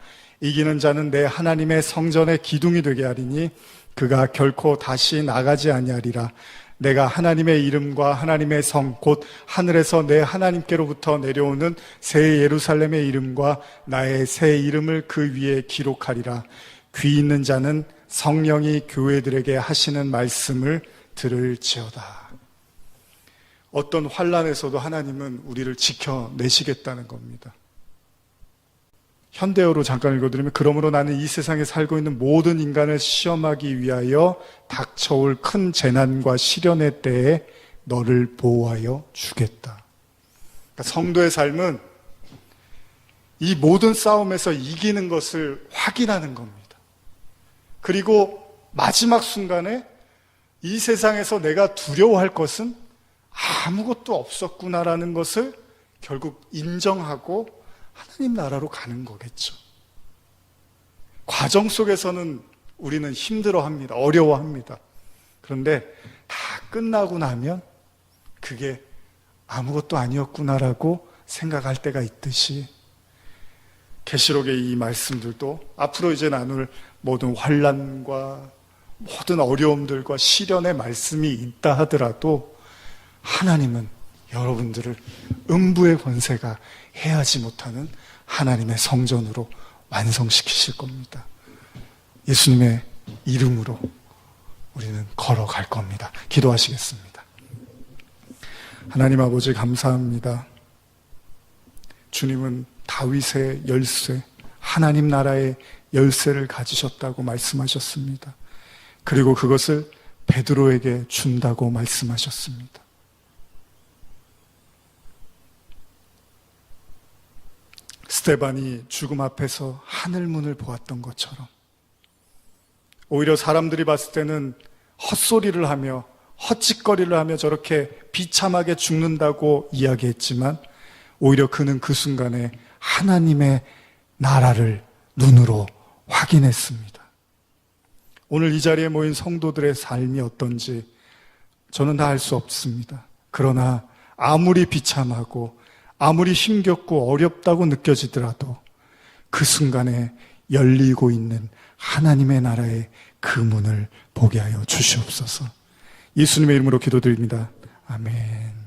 이기는 자는 내 하나님의 성전의 기둥이 되게 하리니 그가 결코 다시 나가지 아니하리라. 내가 하나님의 이름과 하나님의 성 곧 하늘에서 내 하나님께로부터 내려오는 새 예루살렘의 이름과 나의 새 이름을 그 위에 기록하리라. 귀 있는 자는 성령이 교회들에게 하시는 말씀을 들을지어다. 어떤 환난에서도 하나님은 우리를 지켜내시겠다는 겁니다. 현대어로 잠깐 읽어드리면, 그러므로 나는 이 세상에 살고 있는 모든 인간을 시험하기 위하여 닥쳐올 큰 재난과 시련의 때에 너를 보호하여 주겠다. 그러니까 성도의 삶은 이 모든 싸움에서 이기는 것을 확인하는 겁니다. 그리고 마지막 순간에 이 세상에서 내가 두려워할 것은 아무것도 없었구나라는 것을 결국 인정하고 하나님 나라로 가는 거겠죠. 과정 속에서는 우리는 힘들어합니다. 어려워합니다. 그런데 다 끝나고 나면 그게 아무것도 아니었구나라고 생각할 때가 있듯이, 계시록의 이 말씀들도 앞으로 이제 나눌 모든 환난과 모든 어려움들과 시련의 말씀이 있다 하더라도 하나님은 여러분들을 음부의 권세가 해하지 못하는 하나님의 성전으로 완성시키실 겁니다. 예수님의 이름으로 우리는 걸어갈 겁니다. 기도하시겠습니다. 하나님 아버지, 감사합니다. 주님은 다윗의 열쇠, 하나님 나라의 열쇠를 가지셨다고 말씀하셨습니다. 그리고 그것을 베드로에게 준다고 말씀하셨습니다. 스데반이 죽음 앞에서 하늘문을 보았던 것처럼, 오히려 사람들이 봤을 때는 헛소리를 하며 헛짓거리를 하며 저렇게 비참하게 죽는다고 이야기했지만, 오히려 그는 그 순간에 하나님의 나라를 눈으로 확인했습니다. 오늘 이 자리에 모인 성도들의 삶이 어떤지 저는 다 알 수 없습니다. 그러나 아무리 비참하고 아무리 힘겹고 어렵다고 느껴지더라도 그 순간에 열리고 있는 하나님의 나라의 그 문을 보게 하여 주시옵소서. 예수님의 이름으로 기도드립니다. 아멘.